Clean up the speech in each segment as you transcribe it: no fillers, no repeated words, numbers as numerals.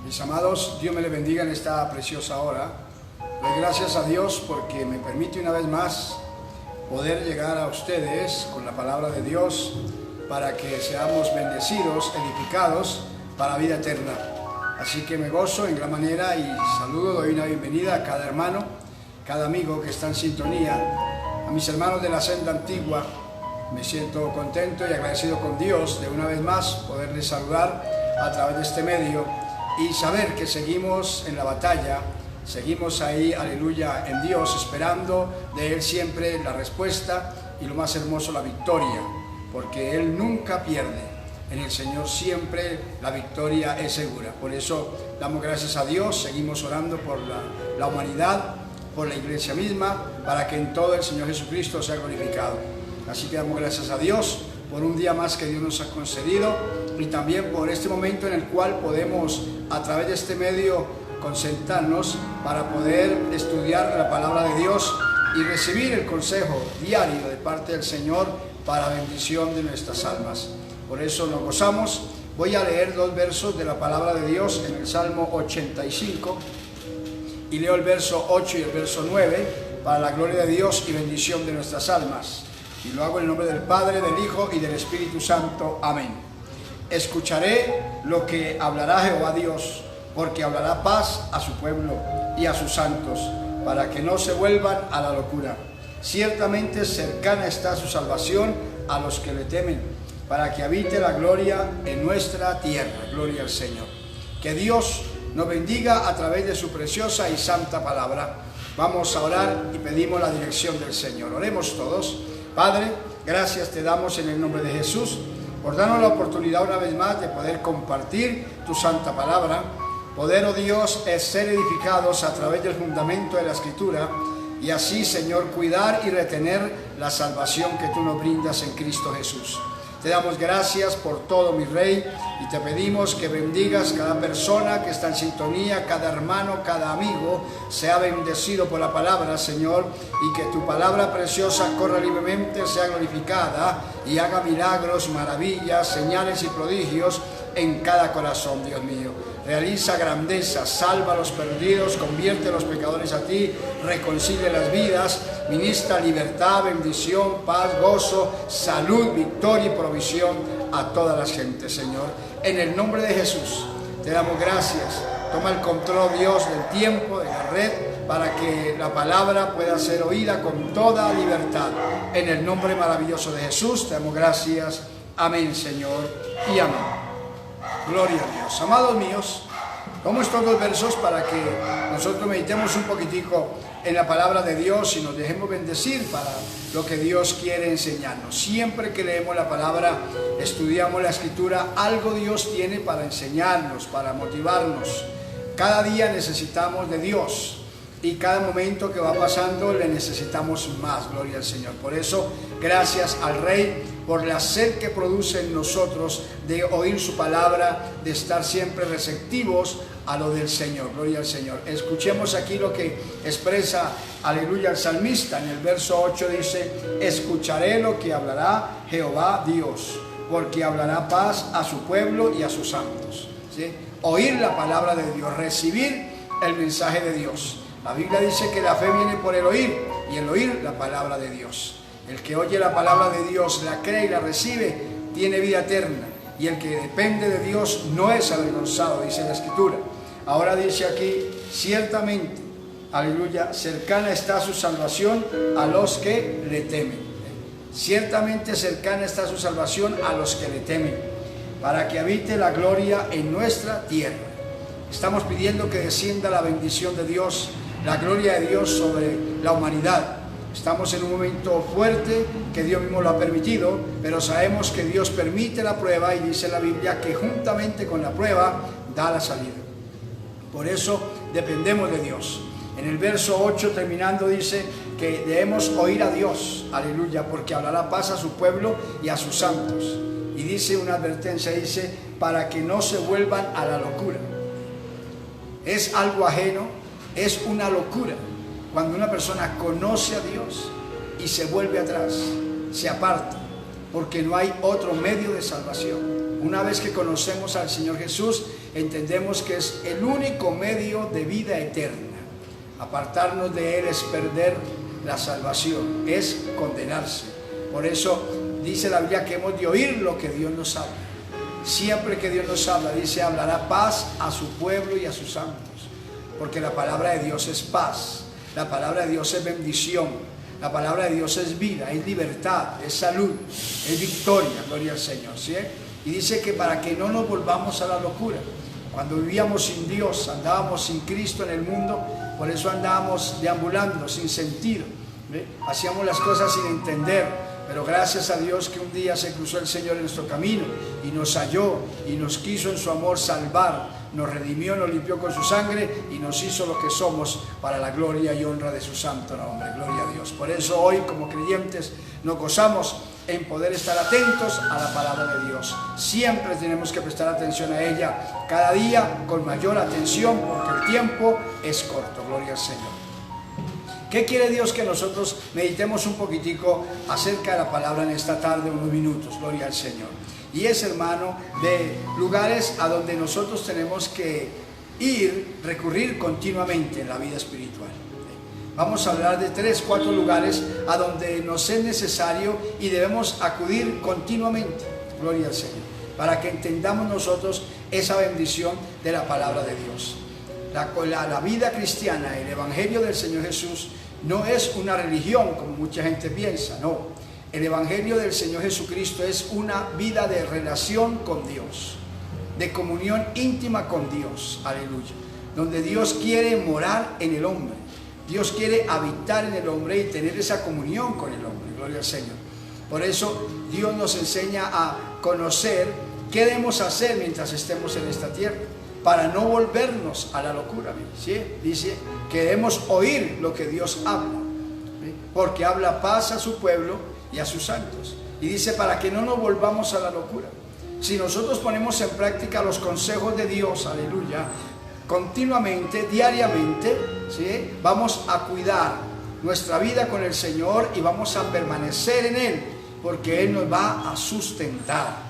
Mis amados, Dios me les bendiga en esta preciosa hora. Doy gracias a Dios porque me permite una vez más poder llegar a ustedes con la palabra de Dios para que seamos bendecidos, edificados para la vida eterna. Así que me gozo en gran manera y saludo, doy una bienvenida a cada hermano, cada amigo que está en sintonía, a mis hermanos de la senda antigua. Me siento contento y agradecido con Dios de una vez más poderles saludar a través de este medio y saber que seguimos en la batalla, seguimos ahí, aleluya, en Dios, esperando de Él siempre la respuesta y lo más hermoso, la victoria, porque Él nunca pierde. En el Señor siempre la victoria es segura. Por eso damos gracias a Dios, seguimos orando por la humanidad, por la iglesia misma, para que en todo el Señor Jesucristo sea glorificado. Así que damos gracias a Dios por un día más que Dios nos ha concedido y también por este momento en el cual podemos a través de este medio concentrarnos para poder estudiar la palabra de Dios y recibir el consejo diario de parte del Señor para bendición de nuestras almas. Por eso nos gozamos. Voy a leer dos versos de la palabra de Dios en el Salmo 85 y leo el verso 8 y el verso 9 para la gloria de Dios y bendición de nuestras almas. Y lo hago en el nombre del Padre, del Hijo y del Espíritu Santo. Amén. Escucharé lo que hablará Jehová Dios, porque hablará paz a su pueblo y a sus santos, para que no se vuelvan a la locura. Ciertamente cercana está su salvación a los que le temen, para que habite la gloria en nuestra tierra. Gloria al Señor. Que Dios nos bendiga a través de su preciosa y santa palabra. Vamos a orar y pedimos la dirección del Señor. Oremos todos. Padre, gracias te damos en el nombre de Jesús por darnos la oportunidad una vez más de poder compartir tu santa palabra. Poder, oh Dios, es ser edificados a través del fundamento de la Escritura y así, Señor, cuidar y retener la salvación que tú nos brindas en Cristo Jesús. Te damos gracias por todo, mi Rey, y te pedimos que bendigas cada persona que está en sintonía, cada hermano, cada amigo, sea bendecido por la palabra, Señor, y que tu palabra preciosa corra libremente, sea glorificada y haga milagros, maravillas, señales y prodigios en cada corazón, Dios mío. Realiza grandeza, salva a los perdidos, convierte a los pecadores a ti, reconcilia las vidas, ministra libertad, bendición, paz, gozo, salud, victoria y provisión a todas las gentes, Señor. En el nombre de Jesús te damos gracias. Toma el control, Dios, del tiempo, de la red, para que la palabra pueda ser oída con toda libertad. En el nombre maravilloso de Jesús te damos gracias. Amén, Señor, y amén. Gloria a Dios. Amados míos, tomo estos dos versos para que nosotros meditemos un poquitico en la palabra de Dios y nos dejemos bendecir para lo que Dios quiere enseñarnos. Siempre que leemos la palabra, estudiamos la Escritura, algo Dios tiene para enseñarnos, para motivarnos. Cada día necesitamos de Dios y cada momento que va pasando le necesitamos más. Gloria al Señor. Por eso, gracias al Rey por la sed que produce en nosotros de oír su palabra, de estar siempre receptivos a lo del Señor. Gloria al Señor. Escuchemos aquí lo que expresa, aleluya, el salmista. En el verso 8 dice: escucharé lo que hablará Jehová Dios, porque hablará paz a su pueblo y a sus santos. ¿Sí? Oír la palabra de Dios, recibir el mensaje de Dios. La Biblia dice que la fe viene por el oír, y el oír la palabra de Dios. El que oye la palabra de Dios, la cree y la recibe, tiene vida eterna. Y el que depende de Dios no es avergonzado, dice la Escritura. Ahora dice aquí, ciertamente, aleluya, cercana está su salvación a los que le temen. Ciertamente cercana está su salvación a los que le temen, para que habite la gloria en nuestra tierra. Estamos pidiendo que descienda la bendición de Dios, la gloria de Dios sobre la humanidad. Estamos en un momento fuerte que Dios mismo lo ha permitido, pero sabemos que Dios permite la prueba y dice la Biblia que juntamente con la prueba da la salida. Por eso dependemos de Dios. En el verso 8 terminando dice que debemos oír a Dios, aleluya, porque hablará paz a su pueblo y a sus santos. Y dice una advertencia, dice, para que no se vuelvan a la locura. Es algo ajeno, es una locura cuando una persona conoce a Dios y se vuelve atrás, se aparta, porque no hay otro medio de salvación. Una vez que conocemos al Señor Jesús, entendemos que es el único medio de vida eterna. Apartarnos de Él es perder la salvación, es condenarse. Por eso dice la Biblia que hemos de oír lo que Dios nos habla. Siempre que Dios nos habla, dice, hablará paz a su pueblo y a sus santos. Porque la palabra de Dios es paz, la palabra de Dios es bendición, la palabra de Dios es vida, es libertad, es salud, es victoria, gloria al Señor, ¿sí? Y dice que para que no nos volvamos a la locura. Cuando vivíamos sin Dios, andábamos sin Cristo en el mundo, por eso andábamos deambulando sin sentido, ¿sí? Hacíamos las cosas sin entender. Pero gracias a Dios que un día se cruzó el Señor en nuestro camino y nos halló y nos quiso en su amor salvar, nos redimió, nos limpió con su sangre y nos hizo lo que somos para la gloria y honra de su santo nombre. Gloria a Dios. Por eso hoy como creyentes nos gozamos en poder estar atentos a la palabra de Dios. Siempre tenemos que prestar atención a ella, cada día con mayor atención, porque el tiempo es corto. Gloria al Señor. ¿Qué quiere Dios? Que nosotros meditemos un poquitico acerca de la palabra en esta tarde, unos minutos, gloria al Señor. Y es, hermano, de lugares a donde nosotros tenemos que recurrir continuamente en la vida espiritual. Vamos a hablar de 3, 4 lugares a donde nos es necesario y debemos acudir continuamente, gloria al Señor, para que entendamos nosotros esa bendición de la palabra de Dios. La vida cristiana, el Evangelio del Señor Jesús, no es una religión como mucha gente piensa, no. El Evangelio del Señor Jesucristo es una vida de relación con Dios, de comunión íntima con Dios, aleluya, donde Dios quiere morar en el hombre, Dios quiere habitar en el hombre y tener esa comunión con el hombre, gloria al Señor. Por eso Dios nos enseña a conocer qué debemos hacer mientras estemos en esta tierra, para no volvernos a la locura, ¿sí? Dice que debemos oír lo que Dios habla, ¿sí? Porque habla paz a su pueblo y a sus santos. Y dice para que no nos volvamos a la locura. Si nosotros ponemos en práctica los consejos de Dios, aleluya, continuamente, diariamente, ¿sí? Vamos a cuidar nuestra vida con el Señor y vamos a permanecer en Él, porque Él nos va a sustentar.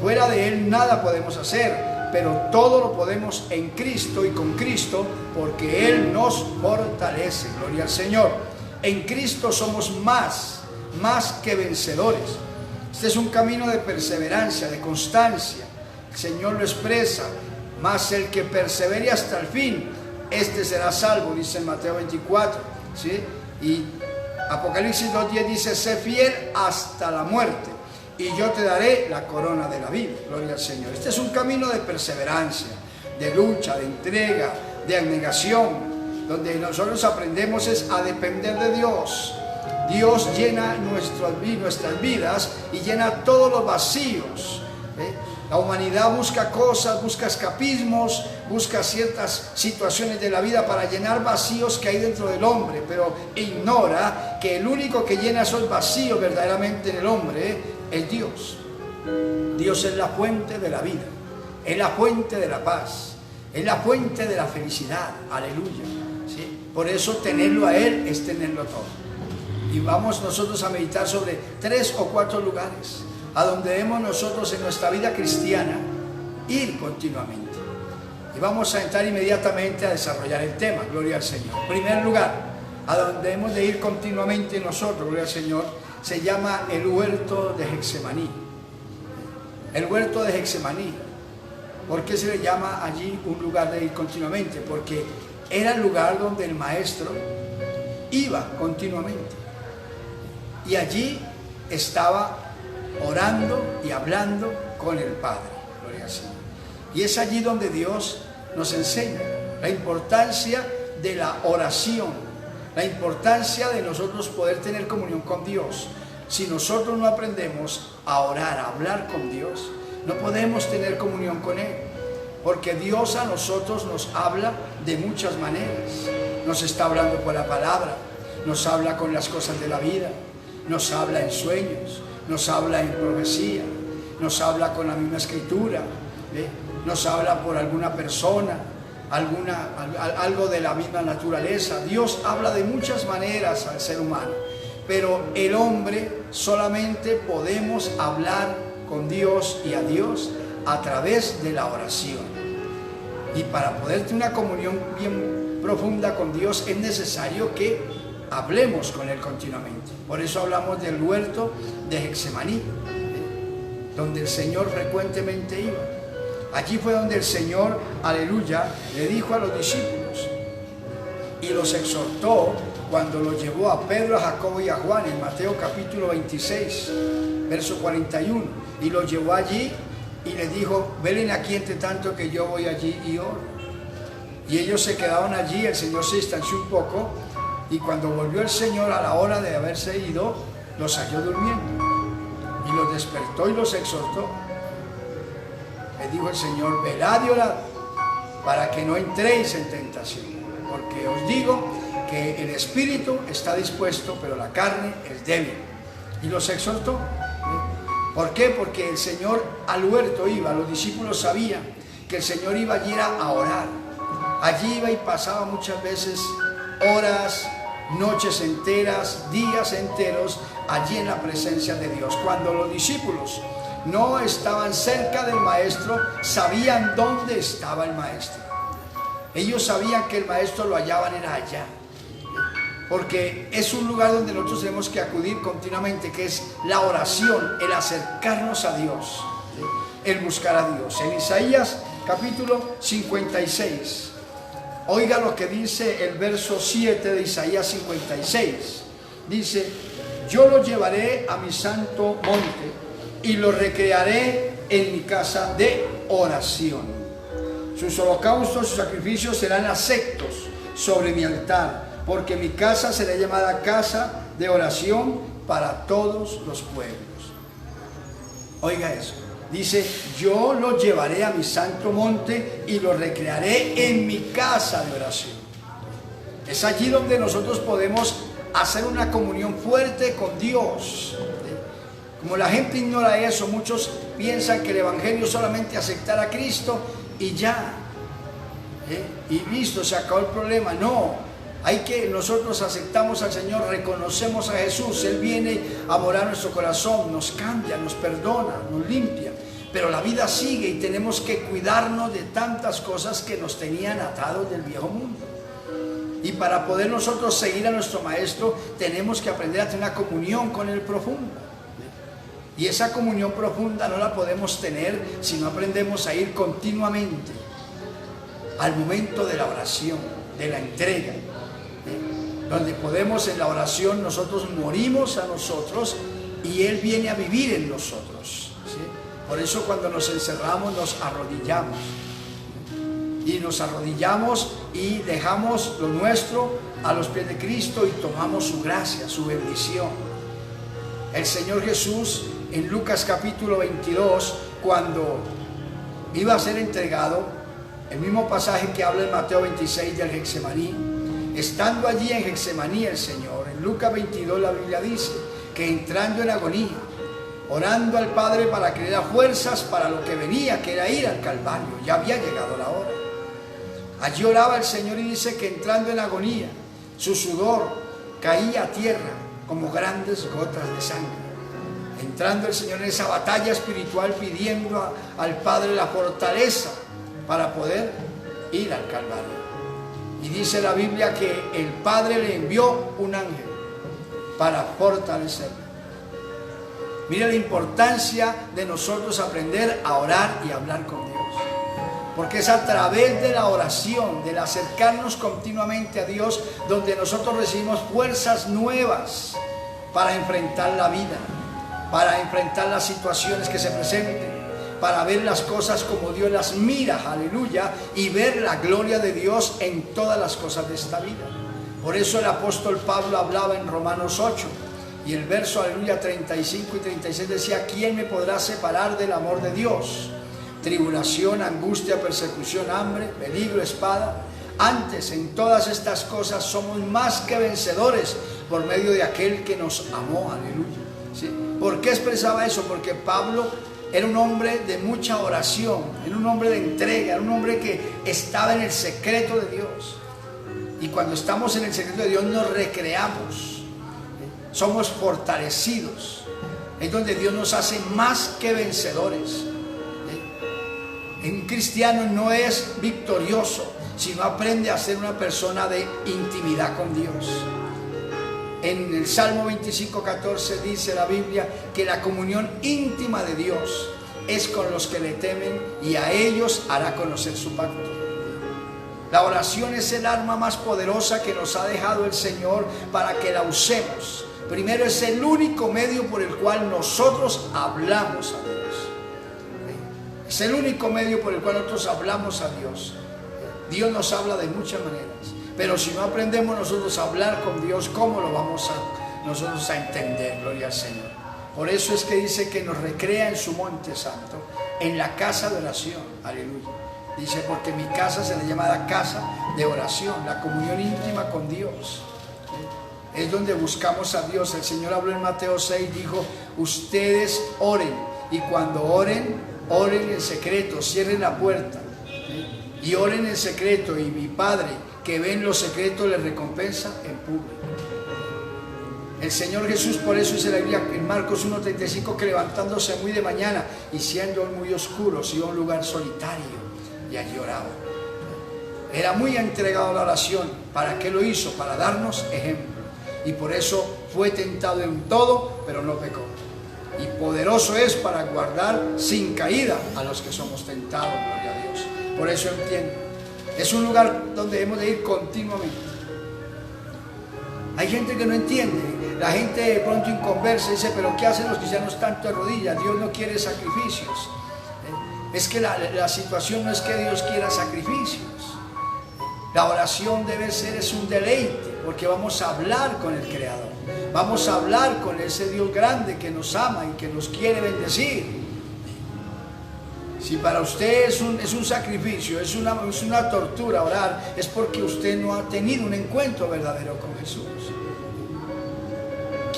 Fuera de Él nada podemos hacer, pero todo lo podemos en Cristo y con Cristo, porque Él nos fortalece. Gloria al Señor. En Cristo somos más que vencedores. Este es un camino de perseverancia, de constancia. El Señor lo expresa. Mas el que persevere hasta el fin, este será salvo, dice en Mateo 24, ¿sí? Y Apocalipsis 2:10 dice, sé fiel hasta la muerte, y yo te daré la corona de la vida. Gloria al Señor. Este es un camino de perseverancia, de lucha, de entrega, de abnegación, donde nosotros aprendemos es a depender de Dios. Dios llena nuestras vidas y llena todos los vacíos. La humanidad busca cosas, busca escapismos, busca ciertas situaciones de la vida para llenar vacíos que hay dentro del hombre, pero ignora que el único que llena esos vacíos verdaderamente en el hombre es Dios. Dios es la fuente de la vida, es la fuente de la paz, es la fuente de la felicidad, aleluya, ¿sí? Por eso tenerlo a Él es tenerlo todo. Y vamos nosotros a meditar sobre 3 o 4 lugares a donde debemos nosotros en nuestra vida cristiana ir continuamente. Y vamos a entrar inmediatamente a desarrollar el tema, gloria al Señor. En primer lugar, a donde debemos de ir continuamente nosotros, gloria al Señor, se llama el huerto de Getsemaní. El huerto de Getsemaní. ¿Por qué se le llama allí un lugar de ir continuamente? Porque era el lugar donde el maestro iba continuamente. Y allí estaba orando y hablando con el Padre, gloria al Señor. Y es allí donde Dios nos enseña la importancia de la oración, la importancia de nosotros poder tener comunión con Dios. Si nosotros no aprendemos a orar, a hablar con Dios, no podemos tener comunión con Él, porque Dios a nosotros nos habla de muchas maneras. Nos está hablando por la palabra, nos habla con las cosas de la vida, nos habla en sueños, nos habla en profecía, nos habla con la misma escritura, nos habla por alguna persona, algo de la misma naturaleza. Dios habla de muchas maneras al ser humano, pero el hombre solamente podemos hablar con Dios y a Dios a través de la oración. Y para poder tener una comunión bien profunda con Dios es necesario que hablemos con Él continuamente. Por eso hablamos del huerto de Getsemaní, donde el Señor frecuentemente iba. Allí fue donde el Señor, aleluya, le dijo a los discípulos y los exhortó cuando los llevó a Pedro, a Jacobo y a Juan en Mateo capítulo 26, verso 41. Y los llevó allí y les dijo: velen aquí entre tanto que yo voy allí y oro. Y ellos se quedaron allí, el Señor se distanció un poco, y cuando volvió el Señor a la hora de haberse ido, los halló durmiendo. Y los despertó y los exhortó. Les dijo el Señor: velad y orad, para que no entréis en tentación. Porque os digo que el espíritu está dispuesto, pero la carne es débil. Y los exhortó. ¿Por qué? Porque el Señor al huerto iba. Los discípulos sabían que el Señor iba allí a orar. Allí iba y pasaba muchas veces horas, noches enteras, días enteros, allí en la presencia de Dios. Cuando los discípulos no estaban cerca del Maestro, sabían dónde estaba el Maestro. Ellos sabían que el Maestro lo hallaban era allá, porque es un lugar donde nosotros tenemos que acudir continuamente, que es la oración, el acercarnos a Dios, el buscar a Dios. En Isaías capítulo 56, oiga lo que dice el verso 7 de Isaías 56. Dice: yo lo llevaré a mi santo monte y lo recrearé en mi casa de oración. Sus holocaustos, sus sacrificios serán aceptos sobre mi altar, porque mi casa será llamada casa de oración para todos los pueblos. Oiga eso. Dice: yo lo llevaré a mi santo monte y lo recrearé en mi casa de oración. Es allí donde nosotros podemos hacer una comunión fuerte con Dios. Como la gente ignora eso, muchos piensan que el evangelio es solamente aceptar a Cristo y ya, y listo, se acabó el problema. No, hay que, nosotros aceptamos al Señor, reconocemos a Jesús, Él viene a morar en nuestro corazón, nos cambia, nos perdona, nos limpia, pero la vida sigue y tenemos que cuidarnos de tantas cosas que nos tenían atados del viejo mundo. Y para poder nosotros seguir a nuestro Maestro, tenemos que aprender a tener una comunión con Él profunda. Y esa comunión profunda no la podemos tener si no aprendemos a ir continuamente al momento de la oración, de la entrega, donde podemos en la oración nosotros morimos a nosotros y Él viene a vivir en nosotros, ¿sí? Por eso cuando nos encerramos nos arrodillamos, y nos arrodillamos y dejamos lo nuestro a los pies de Cristo y tomamos su gracia, su bendición. El Señor Jesús en Lucas capítulo 22, cuando iba a ser entregado, el mismo pasaje que habla en Mateo 26 del Getsemaní, estando allí en Getsemaní el Señor, en Lucas 22 la Biblia dice que entrando en agonía, orando al Padre para que le diera fuerzas para lo que venía, que era ir al Calvario, ya había llegado la hora. Allí oraba el Señor y dice que entrando en agonía, su sudor caía a tierra como grandes gotas de sangre. Entrando el Señor en esa batalla espiritual, pidiendo al Padre la fortaleza para poder ir al Calvario. Y dice la Biblia que el Padre le envió un ángel para fortalecerlo. Mira la importancia de nosotros aprender a orar y hablar con Dios. Porque es a través de la oración, del acercarnos continuamente a Dios, donde nosotros recibimos fuerzas nuevas para enfrentar la vida, para enfrentar las situaciones que se presenten, para ver las cosas como Dios las mira, aleluya, y ver la gloria de Dios en todas las cosas de esta vida. Por eso el apóstol Pablo hablaba en Romanos 8, y el verso, aleluya, 35 y 36 decía: ¿quién me podrá separar del amor de Dios? Tribulación, angustia, persecución, hambre, peligro, espada. Antes, en todas estas cosas somos más que vencedores por medio de aquel que nos amó, aleluya. ¿Sí? ¿Por qué expresaba eso? Porque Pablo era un hombre de mucha oración, era un hombre de entrega, era un hombre que estaba en el secreto de Dios. Y cuando estamos en el secreto de Dios nos recreamos, somos fortalecidos. Es donde Dios nos hace más que vencedores. Un cristiano no es victorioso, sino aprende a ser una persona de intimidad con Dios. En el Salmo 25:14 dice la Biblia que la comunión íntima de Dios es con los que le temen y a ellos hará conocer su pacto. La oración es el arma más poderosa que nos ha dejado el Señor para que la usemos. Primero, es el único medio por el cual nosotros hablamos a Dios. Es el único medio por el cual nosotros hablamos a Dios. Dios nos habla de muchas maneras, pero si no aprendemos nosotros a hablar con Dios, ¿cómo lo vamos nosotros a entender? Gloria al Señor. Por eso es que dice que nos recrea en su monte santo, en la casa de oración. Aleluya. Dice, porque mi casa se le llama la casa de oración, la comunión íntima con Dios. Es donde buscamos a Dios. El Señor habló en Mateo 6, dijo, ustedes oren, y cuando oren, oren en secreto, cierren la puerta, y oren en secreto, y mi Padre que ve en lo secreto les recompensa en público. El Señor Jesús, por eso dice la Biblia en Marcos 1:35, que levantándose muy de mañana y siendo muy oscuro, se iba a un lugar solitario y allí oraba. Era muy entregado a la oración. ¿Para qué lo hizo? Para darnos ejemplo. Y por eso fue tentado en todo, pero no pecó. Y poderoso es para guardar sin caída a los que somos tentados, gloria a Dios. Por eso entiendo. Es un lugar donde debemos de ir continuamente. Hay gente que no entiende. La gente de pronto inconversa dice, pero ¿qué hacen los cristianos tanto de rodillas? Dios no quiere sacrificios. Es que la situación no es que Dios quiera sacrificios. La oración debe ser, es un deleite, porque vamos a hablar con el Creador. Vamos a hablar con ese Dios grande que nos ama y que nos quiere bendecir. Si para usted es un sacrificio, es una tortura orar, es porque usted no ha tenido un encuentro verdadero con Jesús.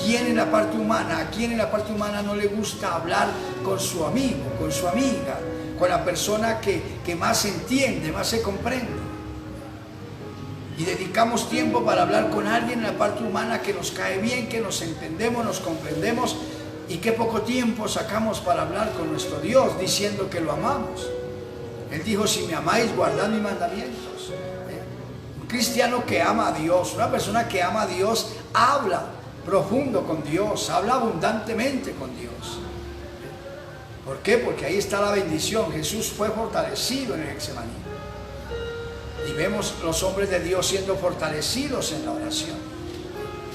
¿Quién en la parte humana, a quién en la parte humana no le gusta hablar con su amigo, con su amiga, con la persona que más entiende, más se comprende? Y dedicamos tiempo para hablar con alguien en la parte humana que nos cae bien, que nos entendemos, nos comprendemos, y qué poco tiempo sacamos para hablar con nuestro Dios diciendo que lo amamos. Él dijo, si me amáis, guardad mis mandamientos. Un cristiano que ama a Dios, una persona que ama a Dios, habla profundo con Dios, habla abundantemente con Dios. ¿Por qué? Porque ahí está la bendición. Jesús fue fortalecido en el Getsemaní. Y vemos los hombres de Dios siendo fortalecidos en la oración.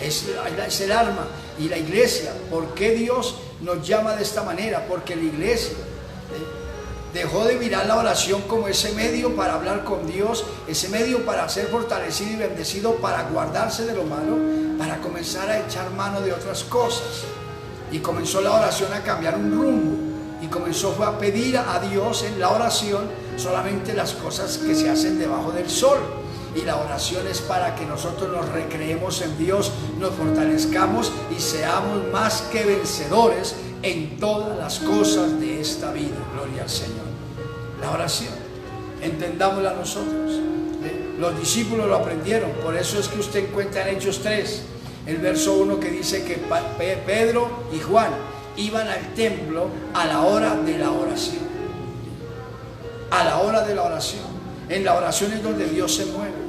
Es el alma y la iglesia. ¿Por qué Dios nos llama de esta manera? Porque la iglesia dejó de mirar la oración como ese medio para hablar con Dios, ese medio para ser fortalecido y bendecido, para guardarse de lo malo, para comenzar a echar mano de otras cosas. Y comenzó la oración a cambiar un rumbo. Y comenzó a pedir a Dios en la oración solamente las cosas que se hacen debajo del sol. Y la oración es para que nosotros nos recreemos en Dios, nos fortalezcamos y seamos más que vencedores en todas las cosas de esta vida. Gloria al Señor. La oración, entendámosla nosotros. Los discípulos lo aprendieron. Por eso es que usted encuentra en Hechos 3, el verso 1, que dice que Pedro y Juan iban al templo a la hora de la oración. A la hora de la oración. En la oración es donde Dios se mueve.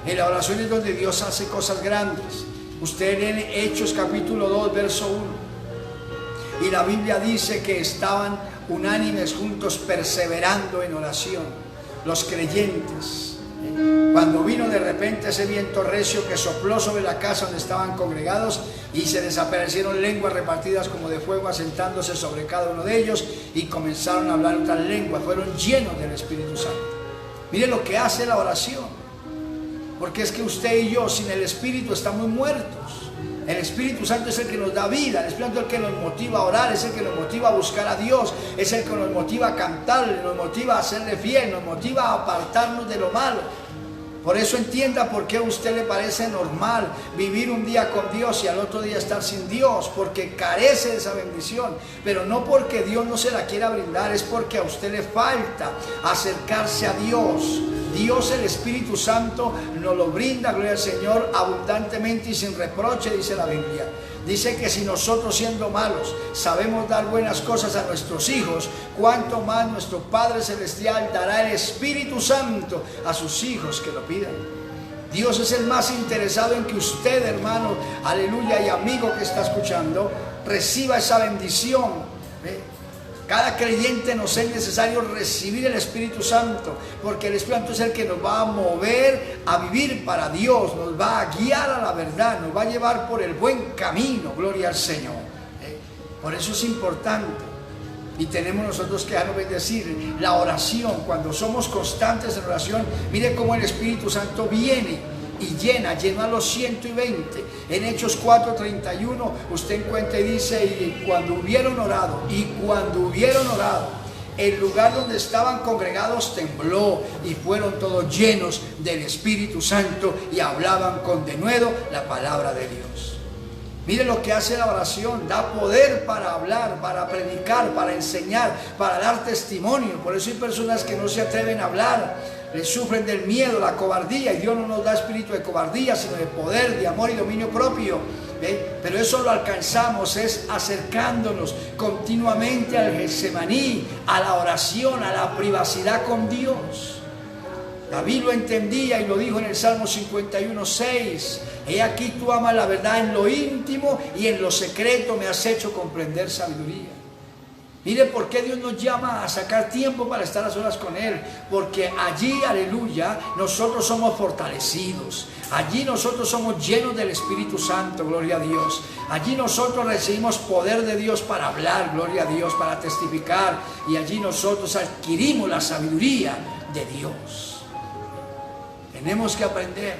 En la oración es donde Dios hace cosas grandes. Usted lee en Hechos capítulo 2, verso 1. Y la Biblia dice que estaban unánimes juntos perseverando en oración. Los creyentes. Cuando vino de repente ese viento recio que sopló sobre la casa donde estaban congregados, y se desaparecieron lenguas repartidas como de fuego asentándose sobre cada uno de ellos, y comenzaron a hablar otras lenguas. Fueron llenos del Espíritu Santo. Mire lo que hace la oración, porque es que usted y yo sin el Espíritu estamos muertos. El Espíritu Santo es el que nos da vida, el Espíritu Santo es el que nos motiva a orar, es el que nos motiva a buscar a Dios, es el que nos motiva a cantarle, nos motiva a serle fiel, nos motiva a apartarnos de lo malo. Por eso entienda por qué a usted le parece normal vivir un día con Dios y al otro día estar sin Dios, porque carece de esa bendición, pero no porque Dios no se la quiera brindar, es porque a usted le falta acercarse a Dios. Dios, el Espíritu Santo, nos lo brinda, gloria al Señor, abundantemente y sin reproche, dice la Biblia. Dice que si nosotros, siendo malos, sabemos dar buenas cosas a nuestros hijos, cuánto más nuestro Padre Celestial dará el Espíritu Santo a sus hijos que lo pidan. Dios es el más interesado en que usted, hermano, aleluya, y amigo que está escuchando, reciba esa bendición. Cada creyente nos es necesario recibir el Espíritu Santo, porque el Espíritu Santo es el que nos va a mover a vivir para Dios, nos va a guiar a la verdad, nos va a llevar por el buen camino, gloria al Señor. Por eso es importante, y tenemos nosotros que dejarnos bendecir, la oración. Cuando somos constantes en oración, mire cómo el Espíritu Santo viene y llenó a los 120. En Hechos 4:31 usted encuentra y dice: y cuando hubieron orado, el lugar donde estaban congregados tembló, y fueron todos llenos del Espíritu Santo y hablaban con denuedo la palabra de Dios. Mire lo que hace la oración: da poder para hablar, para predicar, para enseñar, para dar testimonio. Por eso hay personas que no se atreven a hablar, les sufren del miedo, la cobardía, y Dios no nos da espíritu de cobardía, sino de poder, de amor y dominio propio. Pero eso lo alcanzamos es acercándonos continuamente al Getsemaní, a la oración, a la privacidad con Dios. David lo entendía y lo dijo en el Salmo 51:6: he aquí tú amas la verdad en lo íntimo, y en lo secreto me has hecho comprender sabiduría. Mire por qué Dios nos llama a sacar tiempo para estar a solas con Él, porque allí, aleluya, nosotros somos fortalecidos, allí nosotros somos llenos del Espíritu Santo, gloria a Dios, allí nosotros recibimos poder de Dios para hablar, gloria a Dios, para testificar, y allí nosotros adquirimos la sabiduría de Dios. Tenemos que aprender.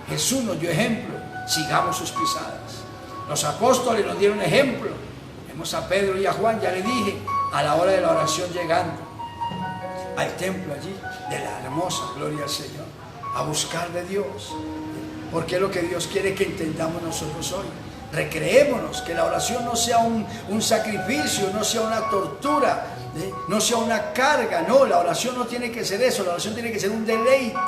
Jesús nos dio ejemplo, sigamos sus pisadas. Los apóstoles nos dieron ejemplo. Vemos a Pedro y a Juan, ya le dije, a la hora de la oración llegando al templo allí, de la hermosa, gloria al Señor, a buscar de Dios. Porque es lo que Dios quiere que entendamos nosotros hoy. Recreémonos, que la oración no sea un sacrificio, no sea una tortura, no sea una carga. No, la oración no tiene que ser eso, la oración tiene que ser un deleite,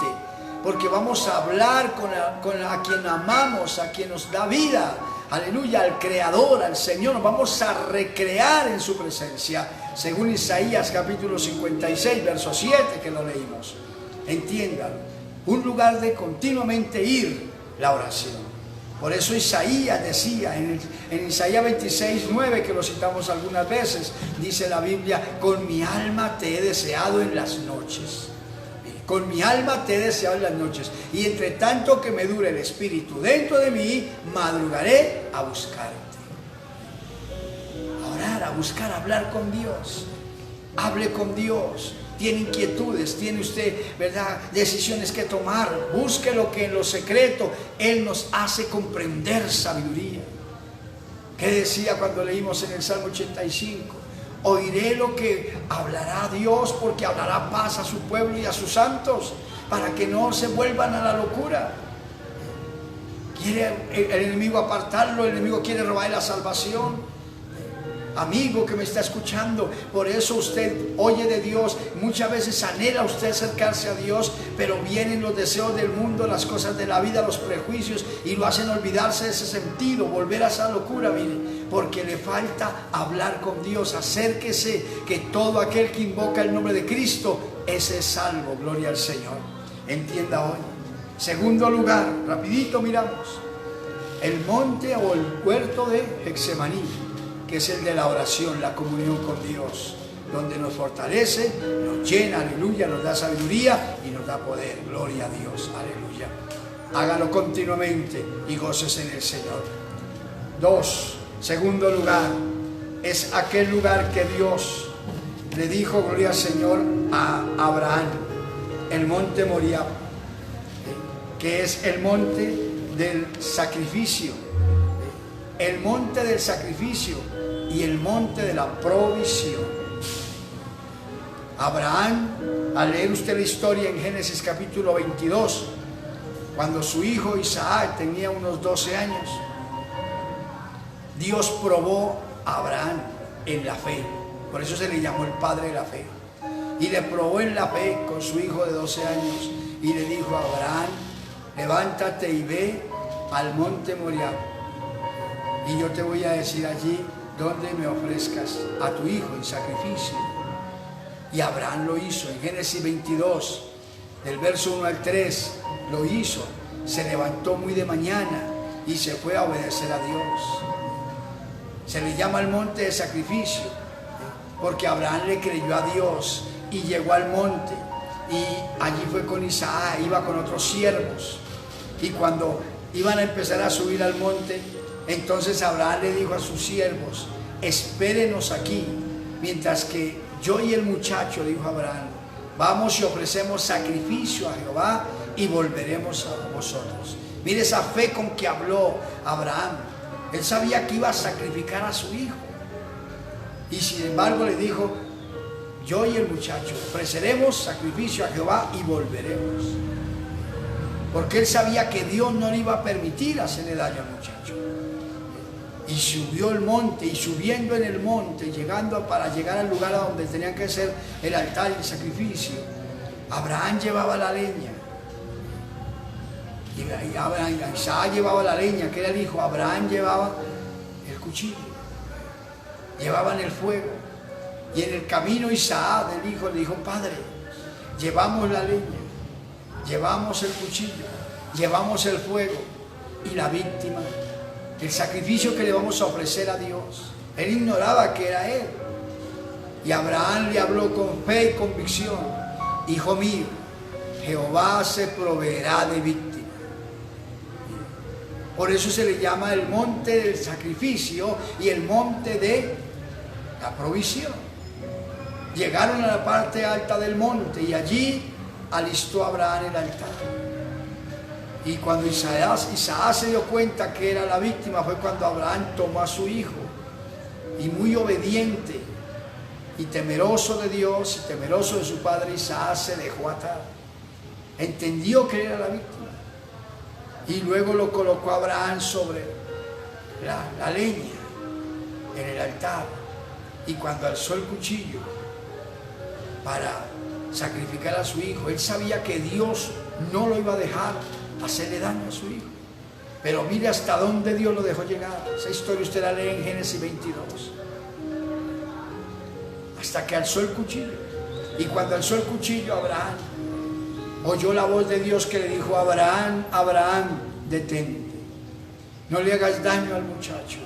porque vamos a hablar a quien amamos, a quien nos da vida, aleluya, al Creador, al Señor. Nos vamos a recrear en su presencia, según Isaías capítulo 56, verso 7, que lo leímos. Entiendan, un lugar de continuamente ir, la oración. Por eso Isaías decía, en Isaías 26:9, que lo citamos algunas veces, dice la Biblia: con mi alma te he deseado en las noches. Con mi alma te he deseado en las noches, y entre tanto que me dure el espíritu dentro de mí, madrugaré a buscarte. A orar, a buscar, a hablar con Dios. Hable con Dios. Tiene inquietudes, tiene usted, ¿verdad?, decisiones que tomar. Busque lo que en lo secreto Él nos hace comprender sabiduría. ¿Qué decía cuando leímos en el Salmo 85? Oiré lo que hablará Dios, porque hablará paz a su pueblo y a sus santos, para que no se vuelvan a la locura. Quiere el enemigo apartarlo, el enemigo quiere robar la salvación. Amigo que me está escuchando, por eso usted oye de Dios, muchas veces anhela usted acercarse a Dios, pero vienen los deseos del mundo, las cosas de la vida, los prejuicios, y lo hacen olvidarse de ese sentido, volver a esa locura, mire, porque le falta hablar con Dios. Acérquese, que todo aquel que invoca el nombre de Cristo, ese es salvo, gloria al Señor. Entienda hoy. Segundo lugar, rapidito miramos, el monte o el huerto de Getsemaní, que es el de la oración, la comunión con Dios, donde nos fortalece, nos llena, aleluya, nos da sabiduría y nos da poder, gloria a Dios, aleluya. Hágalo continuamente y gócese en el Señor. Segundo lugar, es aquel lugar que Dios le dijo, gloria al Señor, a Abraham, el monte Moriah, que es el monte del sacrificio, el monte del sacrificio y el monte de la provisión. Abraham, al leer usted la historia en Génesis capítulo 22, cuando su hijo Isaac tenía unos 12 años, Dios probó a Abraham en la fe. Por eso se le llamó el padre de la fe. Y le probó en la fe con su hijo de 12 años y le dijo a Abraham: levántate y ve al monte Moriah y yo te voy a decir allí donde me ofrezcas a tu hijo en sacrificio. Y Abraham lo hizo. En Génesis 22, del verso 1 al 3, lo hizo. Se levantó muy de mañana y se fue a obedecer a Dios. Se le llama el monte de sacrificio, porque Abraham le creyó a Dios y llegó al monte. Y allí fue con Isaac, iba con otros siervos. Y cuando iban a empezar a subir al monte, entonces Abraham le dijo a sus siervos: espérenos aquí, mientras que yo y el muchacho, dijo Abraham, vamos y ofrecemos sacrificio a Jehová y volveremos a vosotros. Mire esa fe con que habló Abraham. Él sabía que iba a sacrificar a su hijo. Y sin embargo le dijo: yo y el muchacho ofreceremos sacrificio a Jehová y volveremos. Porque él sabía que Dios no le iba a permitir hacerle daño al muchacho. Y subió el monte, y subiendo en el monte, para llegar al lugar donde tenían que hacer el altar y el sacrificio, Abraham llevaba la leña. Y Isaac llevaba la leña, que era el hijo. Abraham llevaba el cuchillo. Llevaban el fuego. Y en el camino Isaac, el hijo, le dijo: padre, llevamos la leña, llevamos el cuchillo, llevamos el fuego y la víctima, el sacrificio que le vamos a ofrecer a Dios. Él ignoraba que era él. Y Abraham le habló con fe y convicción: hijo mío, Jehová se proveerá de víctima. Por eso se le llama el monte del sacrificio y el monte de la provisión. Llegaron a la parte alta del monte y allí alistó Abraham el altar. Y cuando Isaac se dio cuenta que era la víctima, fue cuando Abraham tomó a su hijo, y muy obediente y temeroso de Dios y temeroso de su padre, Isaac se dejó atar. Entendió que era la víctima. Y luego lo colocó Abraham sobre la leña en el altar. Y cuando alzó el cuchillo para sacrificar a su hijo, él sabía que Dios no lo iba a dejar hacerle daño a su hijo. Pero mire hasta dónde Dios lo dejó llegar. Esa historia usted la lee en Génesis 22. Hasta que alzó el cuchillo. Y cuando alzó el cuchillo, Abraham oyó la voz de Dios que le dijo: Abraham, Abraham, detente. No le hagas daño al muchacho,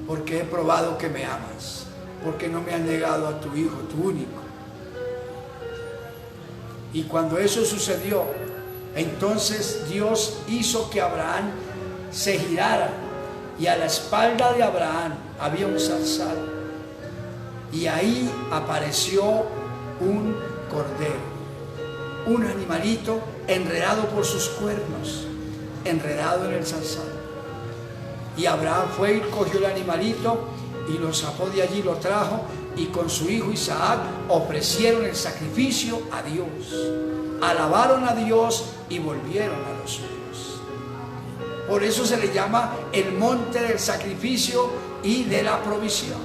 porque he probado que me amas, porque no me has negado a tu hijo, tu único. Y cuando eso sucedió, entonces Dios hizo que Abraham se girara, y a la espalda de Abraham había un zarzal, y ahí apareció un cordero, un animalito enredado por sus cuernos, enredado en el zarzal. Y Abraham fue y cogió el animalito y lo sacó de allí, lo trajo, y con su hijo Isaac ofrecieron el sacrificio a Dios. Alabaron a Dios y volvieron a los suyos. Por eso se le llama el monte del sacrificio y de la provisión.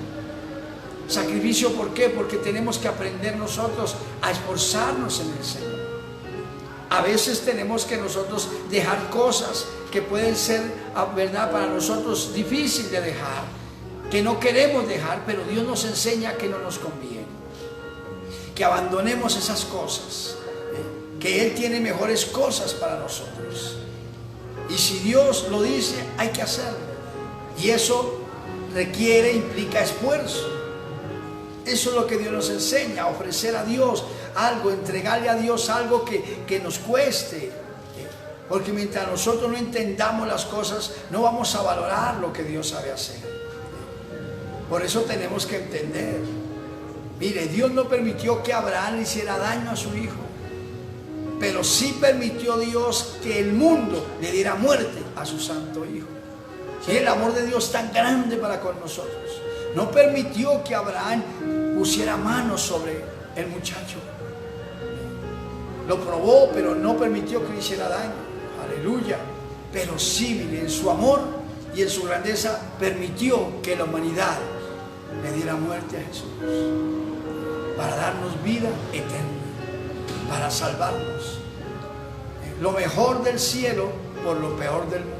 Sacrificio, ¿por qué? Porque tenemos que aprender nosotros a esforzarnos en el Señor. A veces tenemos que nosotros dejar cosas que pueden ser, ¿verdad?, para nosotros difíciles de dejar, que no queremos dejar, pero Dios nos enseña que no nos conviene. Que abandonemos esas cosas, que Él tiene mejores cosas para nosotros. Y si Dios lo dice, hay que hacerlo. Y eso implica esfuerzo. Eso es lo que Dios nos enseña: ofrecer a Dios algo, entregarle a Dios algo que nos cueste. Porque mientras nosotros no entendamos las cosas, no vamos a valorar lo que Dios sabe hacer. Por eso tenemos que entender. Mire, Dios no permitió que Abraham le hiciera daño a su hijo, pero sí permitió Dios que el mundo le diera muerte a su santo hijo. Sí, el amor de Dios tan grande para con nosotros. No permitió que Abraham pusiera manos sobre el muchacho. Lo probó, pero no permitió que le hiciera daño. Aleluya. Pero sí, mire, en su amor y en su grandeza permitió que la humanidad le diera muerte a Jesús, para darnos vida eterna, para salvarnos. Lo mejor del cielo por lo peor del mundo.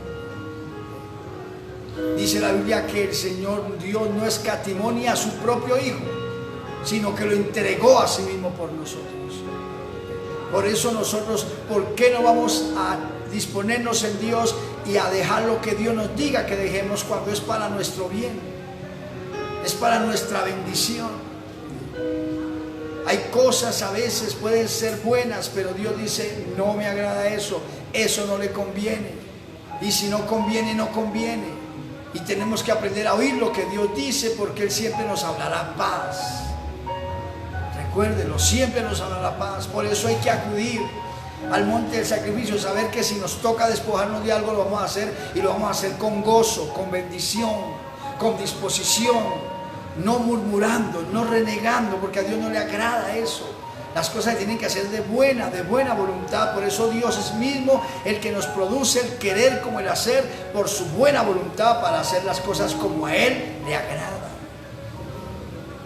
Dice la Biblia que el Señor Dios no escatimó ni a su propio Hijo, sino que lo entregó a sí mismo por nosotros. Por eso nosotros, ¿por qué no vamos a disponernos en Dios y a dejar lo que Dios nos diga que dejemos cuando es para nuestro bien? Es para nuestra bendición. Hay cosas a veces pueden ser buenas, pero Dios dice, no me agrada eso, eso no le conviene. Y si no conviene, no conviene. Y tenemos que aprender a oír lo que Dios dice, porque Él siempre nos hablará paz. Recuérdelo, siempre nos hablará paz. Por eso hay que acudir al monte del sacrificio, saber que si nos toca despojarnos de algo, lo vamos a hacer, y lo vamos a hacer con gozo, con bendición, con disposición. No murmurando, no renegando, porque a Dios no le agrada eso. Las cosas tienen que hacer de buena voluntad. Por eso Dios es mismo el que nos produce el querer como el hacer, por su buena voluntad, para hacer las cosas como a Él le agrada.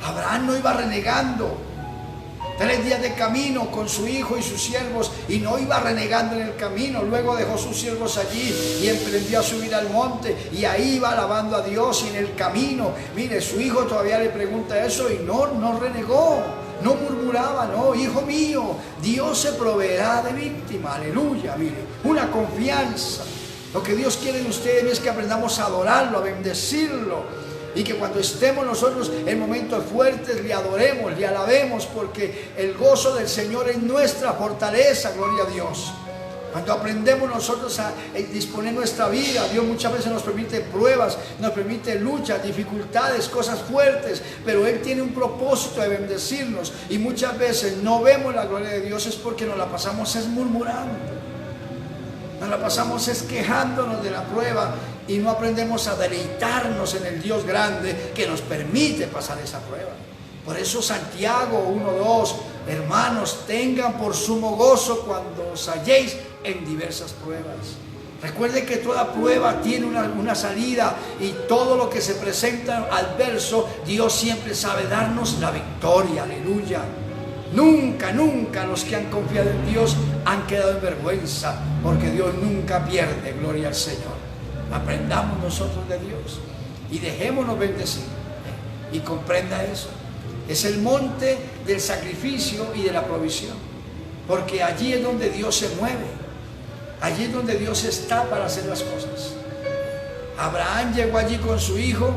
Abraham no iba renegando. 3 días de camino con su hijo y sus siervos, y no iba renegando en el camino. Luego dejó sus siervos allí y emprendió a subir al monte, y ahí iba alabando a Dios. Y en el camino, mire, su hijo todavía le pregunta eso, y no renegó, no murmuraba. No, hijo mío, Dios se proveerá de víctima. Aleluya. Mire, una confianza. Lo que Dios quiere de ustedes es que aprendamos a adorarlo, a bendecirlo, y que cuando estemos nosotros en momentos fuertes le adoremos, le alabemos, porque el gozo del Señor es nuestra fortaleza. Gloria a Dios. Cuando aprendemos nosotros a disponer nuestra vida, Dios muchas veces nos permite pruebas, nos permite luchas, dificultades, cosas fuertes, pero Él tiene un propósito de bendecirnos, y muchas veces no vemos la gloria de Dios es porque nos la pasamos es murmurando, nos la pasamos es quejándonos de la prueba, y no aprendemos a deleitarnos en el Dios grande que nos permite pasar esa prueba. Por eso Santiago 1:2, hermanos, tengan por sumo gozo cuando os halléis en diversas pruebas. Recuerde que toda prueba tiene una salida, y todo lo que se presenta adverso, Dios siempre sabe darnos la victoria. Aleluya. Nunca los que han confiado en Dios han quedado en vergüenza, porque Dios nunca pierde. Gloria al Señor. Aprendamos nosotros de Dios y dejémonos bendecir, y comprenda eso. Es el monte del sacrificio y de la provisión, porque allí es donde Dios se mueve, allí es donde Dios está para hacer las cosas. Abraham llegó allí con su hijo.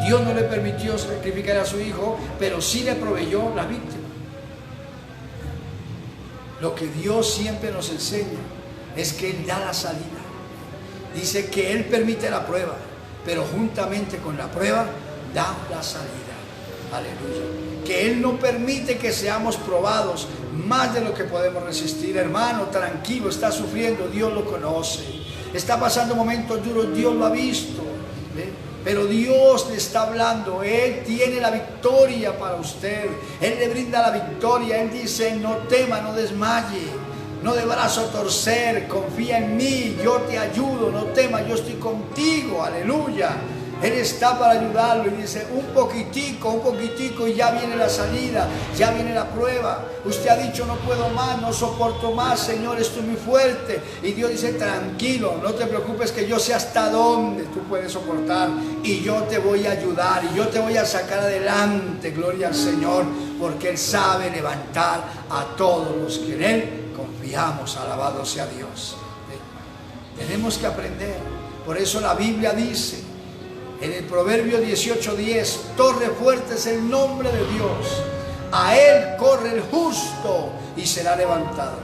Dios no le permitió sacrificar a su hijo, pero sí le proveyó la víctima. Lo que Dios siempre nos enseña es que Él da la salida. Dice que Él permite la prueba, pero juntamente con la prueba da la salida. Aleluya. Que Él no permite que seamos probados más de lo que podemos resistir. Hermano, tranquilo, está sufriendo, Dios lo conoce. Está pasando momentos duros, Dios lo ha visto. Pero Dios le está hablando. Él tiene la victoria para usted. Él le brinda la victoria. Él dice, no tema, no desmaye, no de brazo torcer, confía en mí, yo te ayudo, no temas, yo estoy contigo. Aleluya. Él está para ayudarlo, y dice, un poquitico, y ya viene la salida, ya viene la prueba. Usted ha dicho, no puedo más, no soporto más, Señor, estoy muy fuerte. Y Dios dice, tranquilo, no te preocupes, que yo sé hasta dónde tú puedes soportar, y yo te voy a ayudar, y yo te voy a sacar adelante. Gloria al Señor, porque Él sabe levantar a todos los que en Él confiamos. Alabado sea Dios. Tenemos que aprender. Por eso la Biblia dice en el Proverbio 18:10, torre fuerte es el nombre de Dios, a Él corre el justo y será levantado.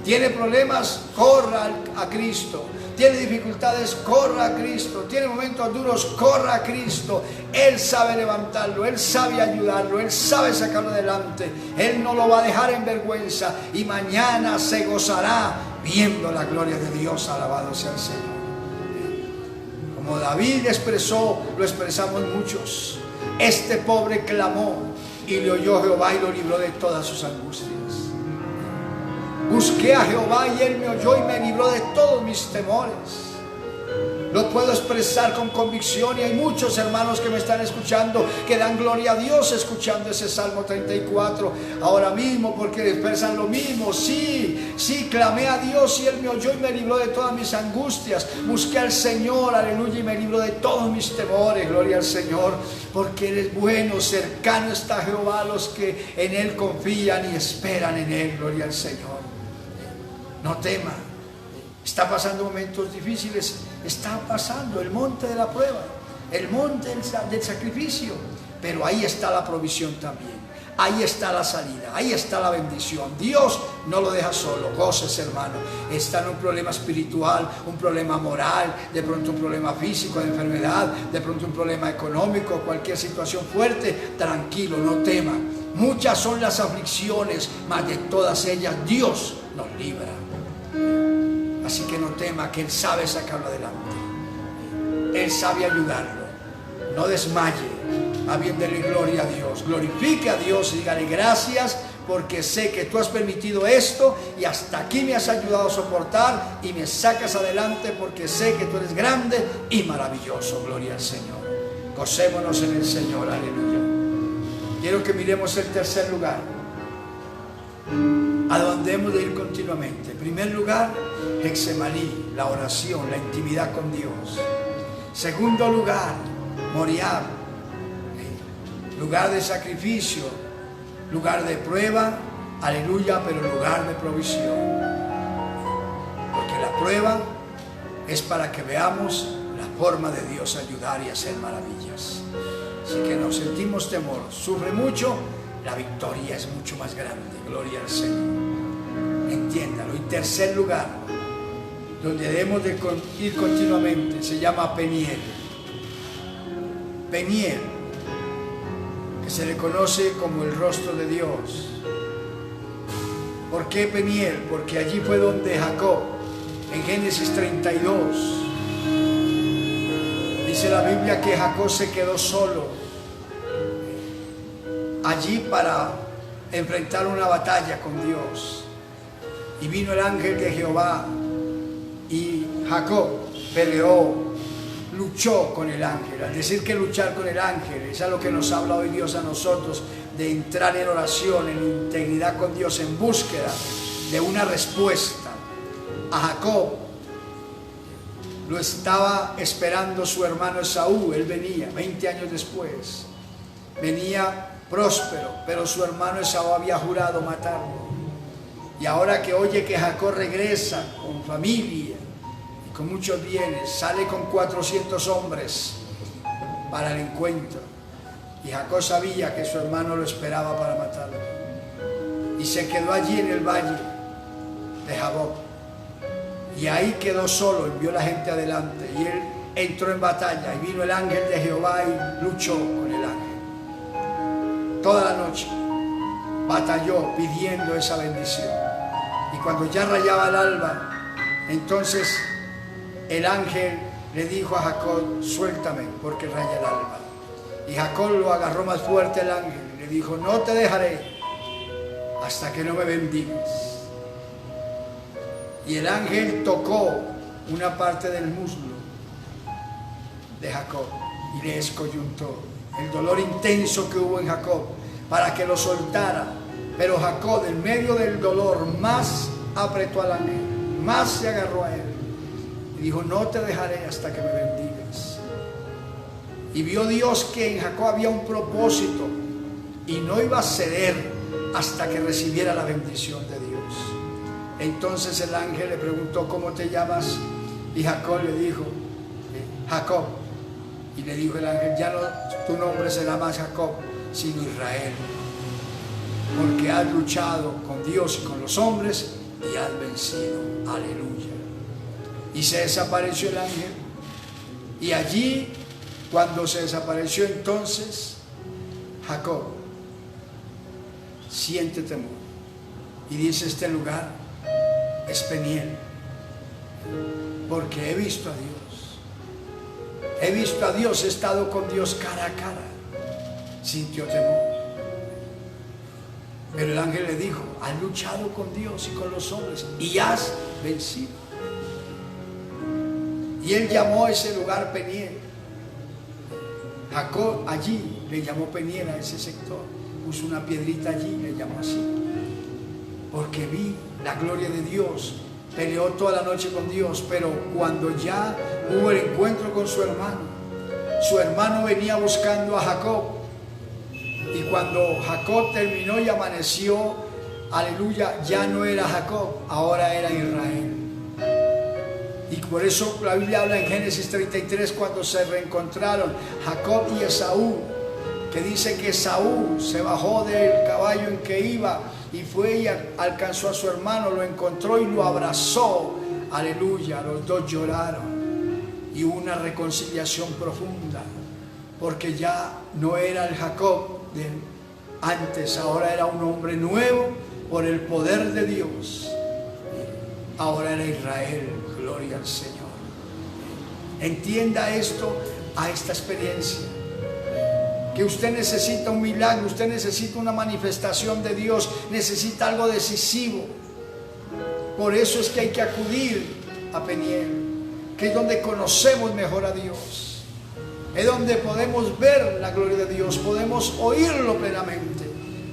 Tiene problemas, corra a Cristo. Tiene dificultades, corra a Cristo. Tiene momentos duros, corra a Cristo. Él sabe levantarlo, Él sabe ayudarlo, Él sabe sacarlo adelante. Él no lo va a dejar en vergüenza, y mañana se gozará viendo la gloria de Dios. Alabado sea el Señor. Como David expresó, lo expresamos muchos. Este pobre clamó, y le oyó Jehová, y lo libró de todas sus angustias. Busqué a Jehová, y Él me oyó y me libró de todos mis temores. Lo puedo expresar con convicción y hay muchos hermanos que me están escuchando que dan gloria a Dios escuchando ese Salmo 34 ahora mismo, porque expresan lo mismo. Sí, clamé a Dios y Él me oyó y me libró de todas mis angustias. Busqué al Señor, aleluya, y me libró de todos mis temores. Gloria al Señor, porque Él es bueno. Cercano está Jehová a los que en Él confían y esperan en Él. Gloria al Señor. No tema. Está pasando momentos difíciles, está pasando el monte de la prueba, el monte del sacrificio, pero ahí está la provisión también, ahí está la salida, ahí está la bendición. Dios no lo deja solo. Gócese, hermano. Está en un problema espiritual, un problema moral, de pronto un problema físico, de enfermedad, de pronto un problema económico, cualquier situación fuerte, tranquilo, no tema. Muchas son las aflicciones, mas de todas ellas Dios nos libra. Así que no tema, que Él sabe sacarlo adelante. Él sabe ayudarlo. No desmaye. Habiéndole gloria a Dios. Glorifique a Dios y dígale gracias, porque sé que tú has permitido esto y hasta aquí me has ayudado a soportar y me sacas adelante, porque sé que tú eres grande y maravilloso. Gloria al Señor. Gocémonos en el Señor. Aleluya. Quiero que miremos el tercer lugar, a donde hemos de ir continuamente. En primer lugar, Getsemaní, la oración, la intimidad con Dios. Segundo lugar, Moriah, lugar de sacrificio, lugar de prueba, aleluya, pero lugar de provisión. Porque la prueba es para que veamos la forma de Dios ayudar y hacer maravillas. Así que nos sentimos temor, sufre mucho, la victoria es mucho más grande. Gloria al Señor. Entiéndalo. Y tercer lugar, donde debemos de ir continuamente, se llama Peniel. Peniel, que se le conoce como el rostro de Dios. ¿Por qué Peniel? Porque allí fue donde Jacob, en Génesis 32, dice la Biblia que Jacob se quedó solo allí para enfrentar una batalla con Dios. Y vino el ángel de Jehová y Jacob peleó, luchó con el ángel. Al decir que luchar con el ángel es a lo que nos habla hoy Dios a nosotros, de entrar en oración, en integridad con Dios, en búsqueda de una respuesta. A Jacob lo estaba esperando su hermano Esaú. Él venía 20 años después, venía próspero, pero su hermano Esaú había jurado matarlo. Y ahora que oye que Jacob regresa con familia y con muchos bienes, sale con 400 hombres para el encuentro. Y Jacob sabía que su hermano lo esperaba para matarlo. Y se quedó allí en el valle de Jaboc. Y ahí quedó solo, envió la gente adelante. Y él entró en batalla y vino el ángel de Jehová y luchó con el ángel. Toda la noche batalló pidiendo esa bendición. Y cuando ya rayaba el alba, entonces el ángel le dijo a Jacob: suéltame porque raya el alba. Y Jacob lo agarró más fuerte el ángel y le dijo: no te dejaré hasta que no me bendigas. Y el ángel tocó una parte del muslo de Jacob y le escoyuntó el dolor intenso que hubo en Jacob para que lo soltara. Pero Jacob, en medio del dolor, más apretó al ángel, más se agarró a él y dijo: no te dejaré hasta que me bendigas. Y vio Dios que en Jacob había un propósito y no iba a ceder hasta que recibiera la bendición de Dios. Entonces el ángel le preguntó: ¿cómo te llamas? Y Jacob le dijo: Jacob. Y le dijo el ángel: ya no, tu nombre será más Jacob, sino Israel, porque has luchado con Dios y con los hombres y has vencido. Aleluya. Y se desapareció el ángel. Y allí, cuando se desapareció, entonces Jacob siente temor y dice: este lugar es Peniel, porque he visto a Dios. He visto a Dios, he estado con Dios cara a cara. Sintió temor. Pero el ángel le dijo: has luchado con Dios y con los hombres y has vencido. Y él llamó a ese lugar Peniel. Jacob allí le llamó Peniel a ese sector. Puso una piedrita allí y le llamó así. Porque vi la gloria de Dios. Peleó toda la noche con Dios, pero cuando ya hubo el encuentro con su hermano venía buscando a Jacob. Y cuando Jacob terminó y amaneció, aleluya, ya no era Jacob, ahora era Israel. Y por eso la Biblia habla en Génesis 33, cuando se reencontraron Jacob y Esaú, que dice que Esaú se bajó del caballo en que iba y fue y alcanzó a su hermano, lo encontró y lo abrazó. Aleluya, los dos lloraron y hubo una reconciliación profunda, porque ya no era el Jacob de antes, ahora era un hombre nuevo por el poder de Dios. Ahora era Israel, gloria al Señor. Entienda esto, a esta experiencia, que usted necesita un milagro, usted necesita una manifestación de Dios, necesita algo decisivo. Por eso es que hay que acudir a Peniel, que es donde conocemos mejor a Dios, es donde podemos ver la gloria de Dios, podemos oírlo plenamente,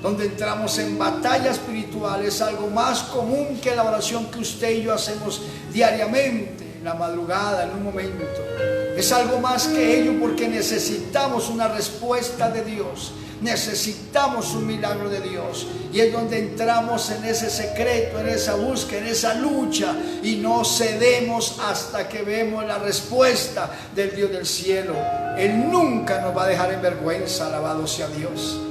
donde entramos en batalla espiritual. Es algo más común que la oración que usted y yo hacemos diariamente, en la madrugada, en un momento. Es algo más que ello, porque necesitamos una respuesta de Dios, necesitamos un milagro de Dios, y es donde entramos en ese secreto, en esa búsqueda, en esa lucha, y no cedemos hasta que vemos la respuesta del Dios del cielo. Él nunca nos va a dejar en vergüenza, alabado sea Dios.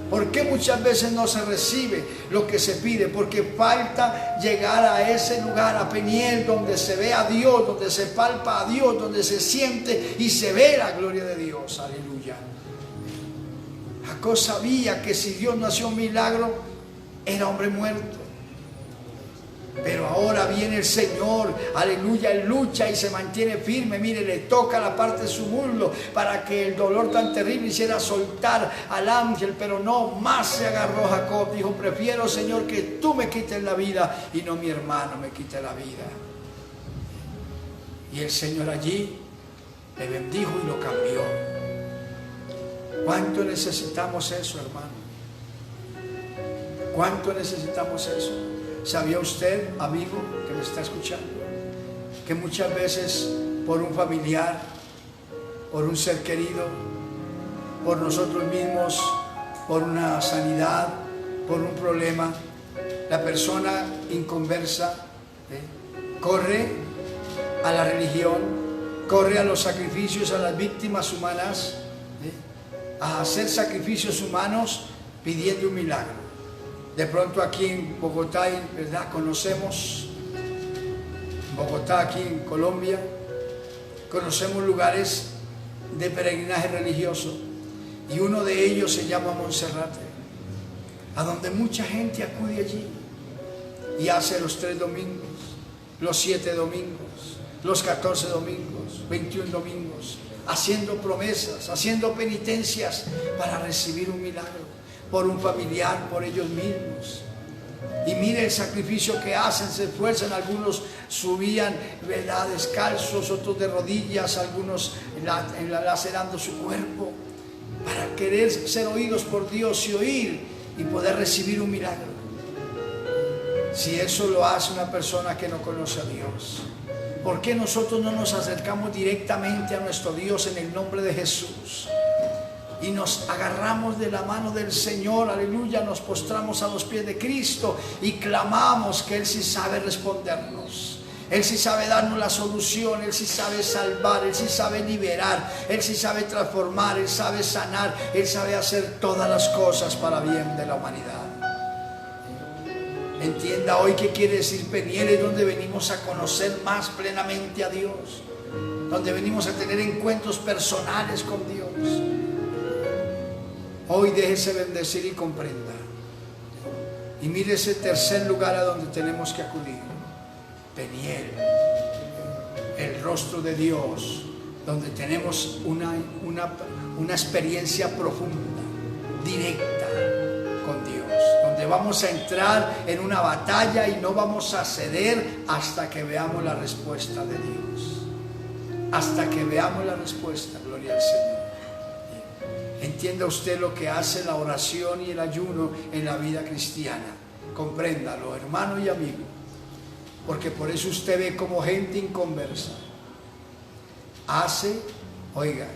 ¿Por qué muchas veces no se recibe lo que se pide? Porque falta llegar a ese lugar, a Peniel, donde se ve a Dios, donde se palpa a Dios, donde se siente y se ve la gloria de Dios. Aleluya. Jacob sabía que si Dios no hacía un milagro, era hombre muerto. Pero ahora viene el Señor, aleluya, él lucha y se mantiene firme. Mire, le toca la parte de su muslo para que el dolor tan terrible hiciera soltar al ángel, pero no más se agarró Jacob. Dijo: prefiero, Señor, que tú me quites la vida y no mi hermano me quite la vida. Y el Señor allí le bendijo y lo cambió. ¿Cuánto necesitamos eso, hermano? ¿Cuánto necesitamos eso? ¿Sabía usted, amigo, que me está escuchando, que muchas veces por un familiar, por un ser querido, por nosotros mismos, por una sanidad, por un problema, la persona inconversa corre a la religión, corre a los sacrificios, a las víctimas humanas, a hacer sacrificios humanos pidiendo un milagro? De pronto aquí en Bogotá, ¿verdad? Conocemos Bogotá, aquí en Colombia, conocemos lugares de peregrinaje religioso, y uno de ellos se llama Monserrate, a donde mucha gente acude allí y hace los 3 domingos, los 7 domingos, los 14 domingos, 21 domingos, haciendo promesas, haciendo penitencias para recibir un milagro, por un familiar, por ellos mismos. Y mire el sacrificio que hacen, se esfuerzan. Algunos subían, ¿verdad?, descalzos, otros de rodillas, algunos lacerando su cuerpo, para querer ser oídos por Dios y oír y poder recibir un milagro. Si eso lo hace una persona que no conoce a Dios, ¿por qué nosotros no nos acercamos directamente a nuestro Dios en el nombre de Jesús? Y nos agarramos de la mano del Señor, aleluya, nos postramos a los pies de Cristo y clamamos que Él sí sabe respondernos. Él sí sabe darnos la solución, Él sí sabe salvar, Él sí sabe liberar, Él sí sabe transformar, Él sabe sanar, Él sabe hacer todas las cosas para bien de la humanidad. Entienda hoy qué quiere decir Peniel, es donde venimos a conocer más plenamente a Dios, donde venimos a tener encuentros personales con Dios. Hoy déjese bendecir y comprenda. Y mire ese tercer lugar a donde tenemos que acudir. Peniel, el rostro de Dios, donde tenemos una experiencia profunda, directa con Dios, donde vamos a entrar en una batalla y no vamos a ceder hasta que veamos la respuesta de Dios. hasta que veamos la respuesta. Gloria al Señor. Entienda usted lo que hace la oración y el ayuno en la vida cristiana. Compréndalo, hermano y amigo, porque por eso usted ve como gente inconversa hace, oiga,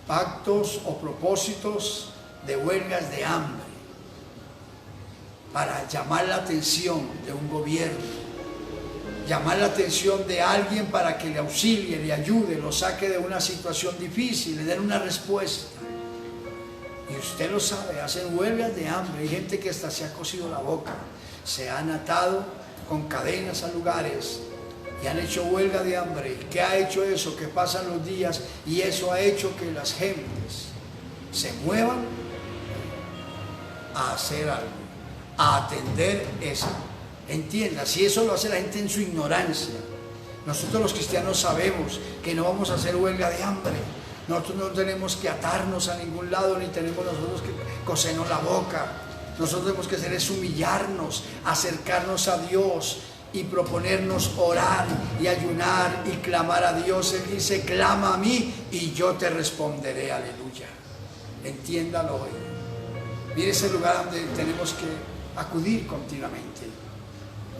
pactos o propósitos de huelgas de hambre para llamar la atención de un gobierno, llamar la atención de alguien para que le auxilie, le ayude, lo saque de una situación difícil, le den una respuesta. Y usted lo sabe, hacen huelgas de hambre. Hay gente que hasta se ha cosido la boca, se han atado con cadenas a lugares y han hecho huelga de hambre. ¿Qué ha hecho eso? Que pasan los días y eso ha hecho que las gentes se muevan a hacer algo, a atender eso. Entienda, si eso lo hace la gente en su ignorancia, nosotros los cristianos sabemos que no vamos a hacer huelga de hambre. Nosotros no tenemos que atarnos a ningún lado, ni tenemos nosotros que cosernos la boca. Nosotros tenemos que hacer es humillarnos, acercarnos a Dios y proponernos orar y ayunar y clamar a Dios. Él dice, clama a mí y yo te responderé, aleluya. Entiéndalo hoy. Mire ese lugar donde tenemos que acudir continuamente,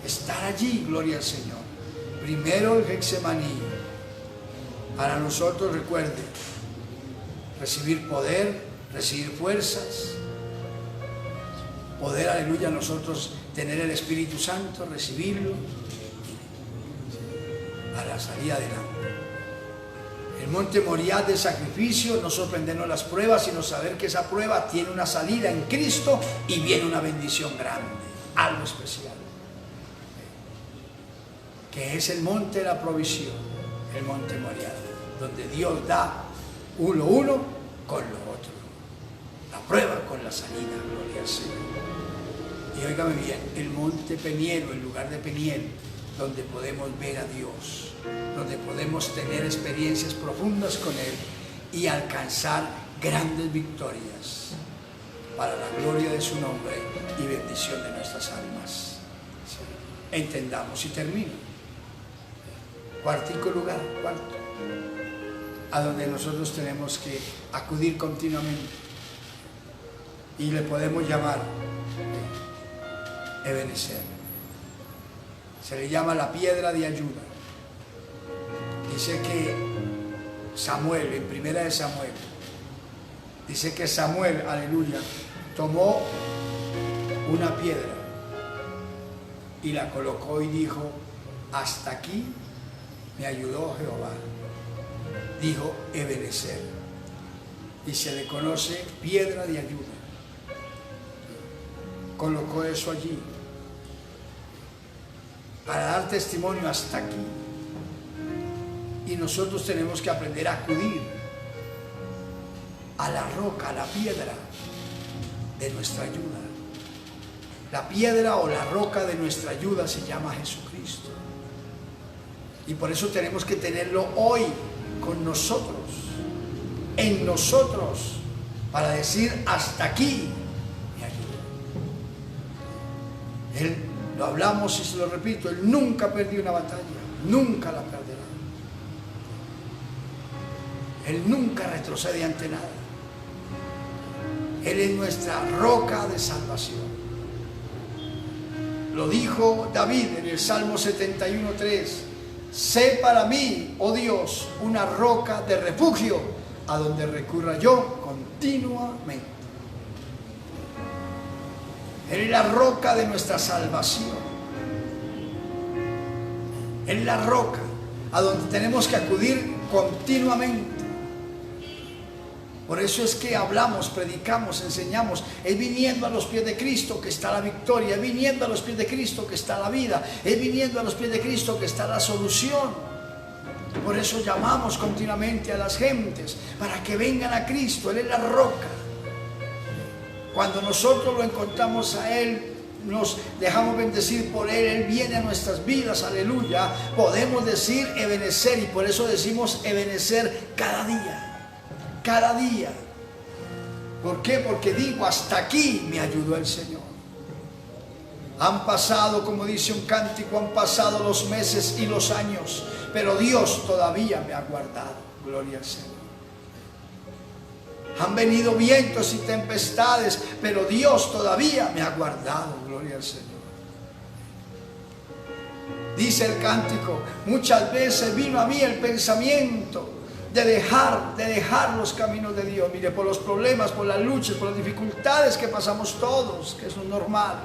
estar allí, gloria al Señor. Primero el Getsemaní, para nosotros, recuerde, recibir poder, recibir fuerzas, poder, aleluya, nosotros tener el Espíritu Santo, recibirlo para salir adelante. El monte Moriah de sacrificio, no sorprendernos las pruebas, sino saber que esa prueba tiene una salida en Cristo y viene una bendición grande, algo especial, que es el monte de la provisión, el monte Moriah, donde Dios da lo uno con lo otro, la prueba con la salida, gloria al Señor. Y óigame bien, el monte Peniel, el lugar de Peniel, donde podemos ver a Dios, donde podemos tener experiencias profundas con Él y alcanzar grandes victorias para la gloria de su nombre y bendición de nuestras almas. Sí. Entendamos y termino. Cuartico lugar, cuarto, a donde nosotros tenemos que acudir continuamente y le podemos llamar Ebenezer. Se le llama la piedra de ayuda. Dice que Samuel, en primera de Samuel, dice que Samuel, aleluya, tomó una piedra y la colocó y dijo, hasta aquí me ayudó Jehová. Dijo Ebenezer, y se le conoce piedra de ayuda. Colocó eso allí para dar testimonio hasta aquí. Y nosotros tenemos que aprender a acudir a la roca, a la piedra de nuestra ayuda. La piedra o la roca de nuestra ayuda se llama Jesucristo. Y por eso tenemos que tenerlo hoy con nosotros, en nosotros, para decir hasta aquí me ayuda. Él, lo hablamos y se lo repito, Él nunca perdió una batalla, nunca la perderá. Él nunca retrocede ante nada. Él es nuestra roca de salvación. Lo dijo David en el Salmo 71:3. Sé para mí, oh Dios, una roca de refugio a donde recurra yo continuamente. Él es la roca de nuestra salvación. Él es la roca a donde tenemos que acudir continuamente. Por eso es que hablamos, predicamos, enseñamos. Es viniendo a los pies de Cristo que está la victoria. Es viniendo a los pies de Cristo que está la vida. Es viniendo a los pies de Cristo que está la solución. Por eso llamamos continuamente a las gentes para que vengan a Cristo. Él es la roca. Cuando nosotros lo encontramos a Él, nos dejamos bendecir por Él, Él viene a nuestras vidas, aleluya. Podemos decir Ebenezer, y por eso decimos Ebenezer cada día. Cada día. ¿Por qué? Porque digo, hasta aquí me ayudó el Señor. Han pasado, como dice un cántico, han pasado los meses y los años, pero Dios todavía me ha guardado. Gloria al Señor. Han venido vientos y tempestades, pero Dios todavía me ha guardado. Gloria al Señor. Dice el cántico, muchas veces vino a mí el pensamiento de dejar los caminos de Dios. Mire, por los problemas, por las luchas, por las dificultades que pasamos todos, que eso es normal.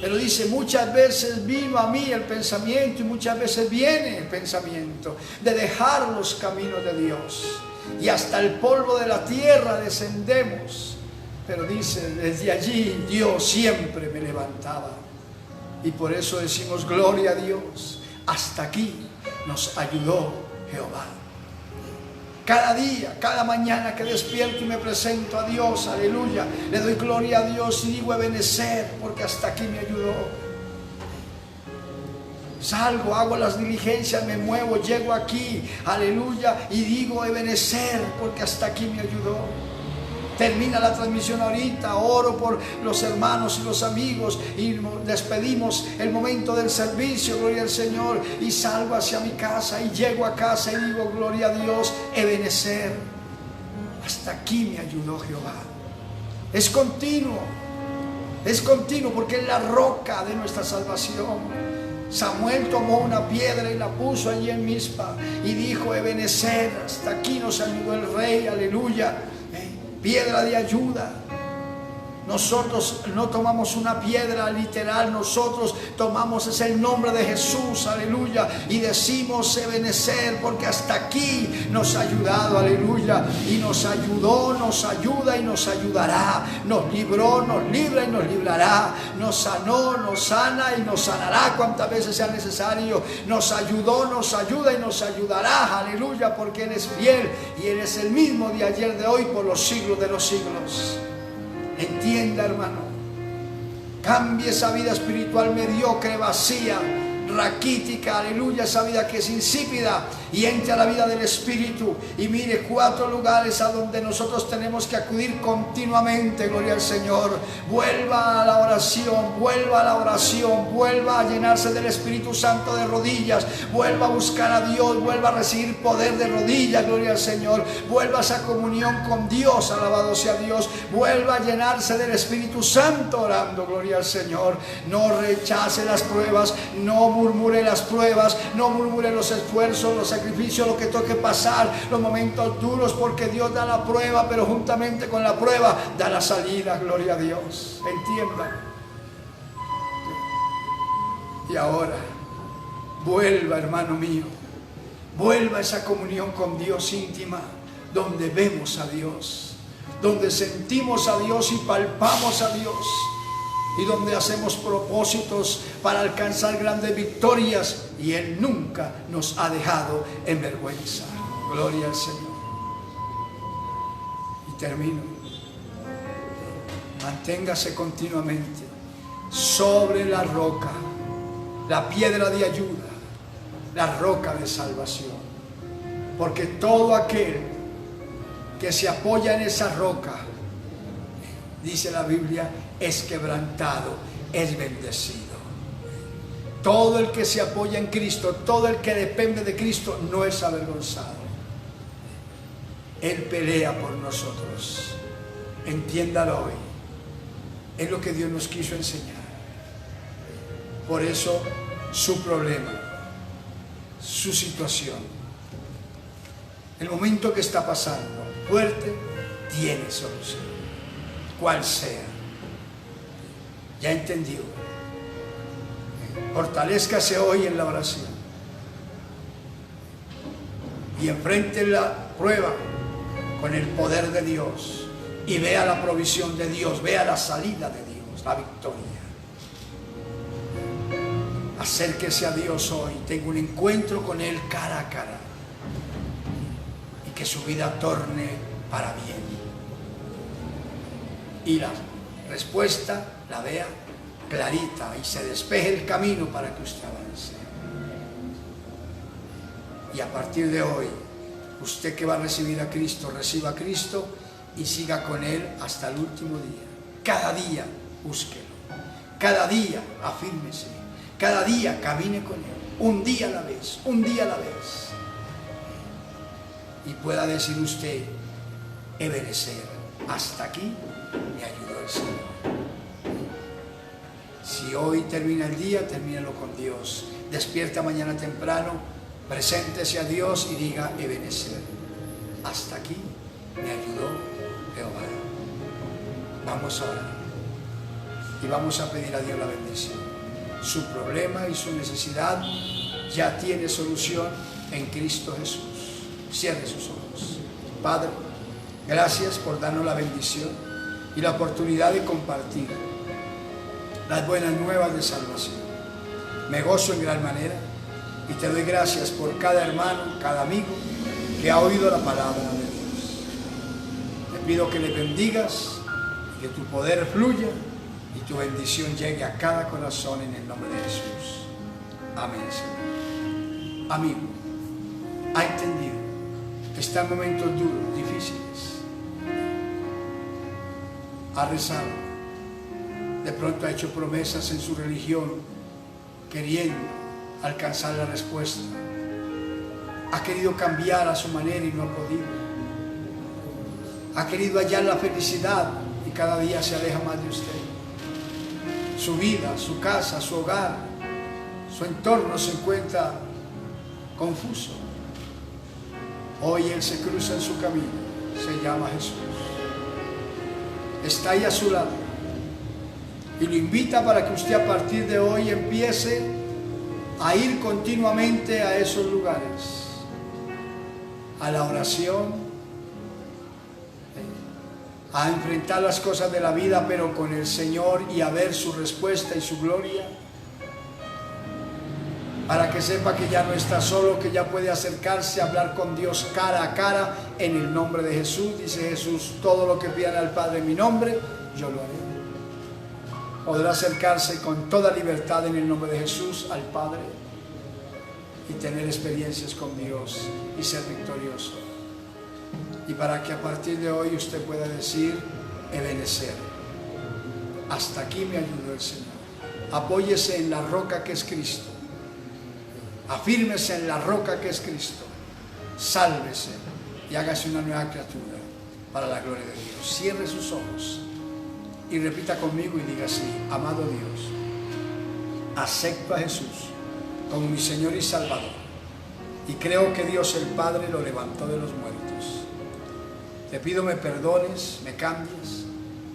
Pero dice, muchas veces vino a mí el pensamiento, y muchas veces viene el pensamiento de dejar los caminos de Dios. Y hasta el polvo de la tierra descendemos. Pero dice, desde allí Dios siempre me levantaba. Y por eso decimos, gloria a Dios, hasta aquí nos ayudó Jehová. Cada día, cada mañana que despierto y me presento a Dios, aleluya, le doy gloria a Dios y digo Ebenezer, porque hasta aquí me ayudó. Salgo, hago las diligencias, me muevo, llego aquí, aleluya, y digo Ebenezer, porque hasta aquí me ayudó. Termina la transmisión ahorita, oro por los hermanos y los amigos y despedimos el momento del servicio, gloria al Señor, y salgo hacia mi casa y llego a casa y digo, gloria a Dios, Ebenezer, hasta aquí me ayudó Jehová. Es continuo porque es la roca de nuestra salvación. Samuel tomó una piedra y la puso allí en Mizpa y dijo, Ebenezer, hasta aquí nos ayudó el rey, aleluya. Piedra de ayuda. Nosotros no tomamos una piedra literal, nosotros tomamos es el nombre de Jesús, aleluya, y decimos Ebenezer, porque hasta aquí nos ha ayudado, aleluya, y nos ayudó, nos ayuda y nos ayudará, nos libró, nos libra y nos librará, nos sanó, nos sana y nos sanará cuantas veces sea necesario, nos ayudó, nos ayuda y nos ayudará, aleluya, porque Él es fiel y Él es el mismo de ayer, de hoy, por los siglos de los siglos. Entienda, hermano, cambie esa vida espiritual mediocre, vacía, raquítica, aleluya, esa vida que es insípida, y entre a la vida del Espíritu. Y mire, 4 lugares a donde nosotros tenemos que acudir continuamente, gloria al Señor. Vuelva a la oración, vuelva a la oración, vuelva a llenarse del Espíritu Santo de rodillas, vuelva a buscar a Dios, vuelva a recibir poder de rodillas, gloria al Señor, vuelva a esa comunión con Dios, alabado sea Dios, vuelva a llenarse del Espíritu Santo orando, gloria al Señor. No rechace las pruebas, no murmure las pruebas, no murmure los esfuerzos, los sacrificios, lo que toque pasar, los momentos duros, porque Dios da la prueba, pero juntamente con la prueba da la salida, gloria a Dios. Entiendan. Y ahora, vuelva, hermano mío, vuelva a esa comunión con Dios íntima, donde vemos a Dios, donde sentimos a Dios y palpamos a Dios, y donde hacemos propósitos para alcanzar grandes victorias, y Él nunca nos ha dejado en vergüenza. Gloria al Señor. Y termino. Manténgase continuamente sobre la roca, la piedra de ayuda, la roca de salvación, porque todo aquel que se apoya en esa roca, dice la Biblia, es quebrantado, es bendecido. Todo el que se apoya en Cristo, todo el que depende de Cristo, no es avergonzado. Él pelea por nosotros. Entiéndalo hoy. Es lo que Dios nos quiso enseñar. Por eso, su problema, su situación, el momento que está pasando, fuerte, tiene solución. Cual sea. Ya entendió. Fortalézcase hoy en la oración y enfrente la prueba con el poder de Dios y vea la provisión de Dios, vea la salida de Dios, la victoria. Acérquese a Dios hoy, tenga un encuentro con Él cara a cara y que su vida torne para bien. Y la respuesta la vea clarita y se despeje el camino para que usted avance. Y a partir de hoy, usted que va a recibir a Cristo, reciba a Cristo y siga con Él hasta el último día. Cada día búsquelo, cada día afírmese, Cada día camine con Él, un día a la vez, un día a la vez. Y pueda decir usted, Ebenezer, hasta aquí me ayudó el Señor. Si hoy termina el día, termínalo con Dios. Despierta mañana temprano, preséntese a Dios y diga, Ebenezer, hasta aquí me ayudó Jehová. Vamos a orar y vamos a pedir a Dios la bendición. Su problema y su necesidad ya tiene solución en Cristo Jesús. Cierre sus ojos. Padre, gracias por darnos la bendición y la oportunidad de compartir las buenas nuevas de salvación. Me gozo en gran manera y te doy gracias por cada hermano, cada amigo que ha oído la palabra de Dios. Te pido que le bendigas, que tu poder fluya y tu bendición llegue a cada corazón en el nombre de Jesús. Amén, Señor. Amigo, ha entendido que está en momentos duros, difíciles. Ha rezado. De pronto ha hecho promesas en su religión, queriendo alcanzar la respuesta. Ha querido cambiar a su manera y no ha podido. Ha querido hallar la felicidad y cada día se aleja más de usted. Su vida, su casa, su hogar, su entorno se encuentra confuso. Hoy Él se cruza en su camino, se llama Jesús. Está ahí a su lado y lo invita para que usted a partir de hoy empiece a ir continuamente a esos lugares, a la oración, a enfrentar las cosas de la vida, pero con el Señor, y a ver su respuesta y su gloria, para que sepa que ya no está solo, que ya puede acercarse a hablar con Dios cara a cara en el nombre de Jesús. Dice Jesús, todo lo que pidan al Padre en mi nombre, yo lo haré. Podrá acercarse con toda libertad en el nombre de Jesús al Padre y tener experiencias con Dios y ser victorioso. Y para que a partir de hoy usted pueda decir, Ebenezer, hasta aquí me ayudó el Señor. Apóyese en la roca que es Cristo. Afírmese en la roca que es Cristo. Sálvese y hágase una nueva criatura para la gloria de Dios. Cierre sus ojos y repita conmigo y diga así, amado Dios, acepto a Jesús como mi Señor y Salvador y creo que Dios el Padre lo levantó de los muertos. Te pido me perdones, me cambies,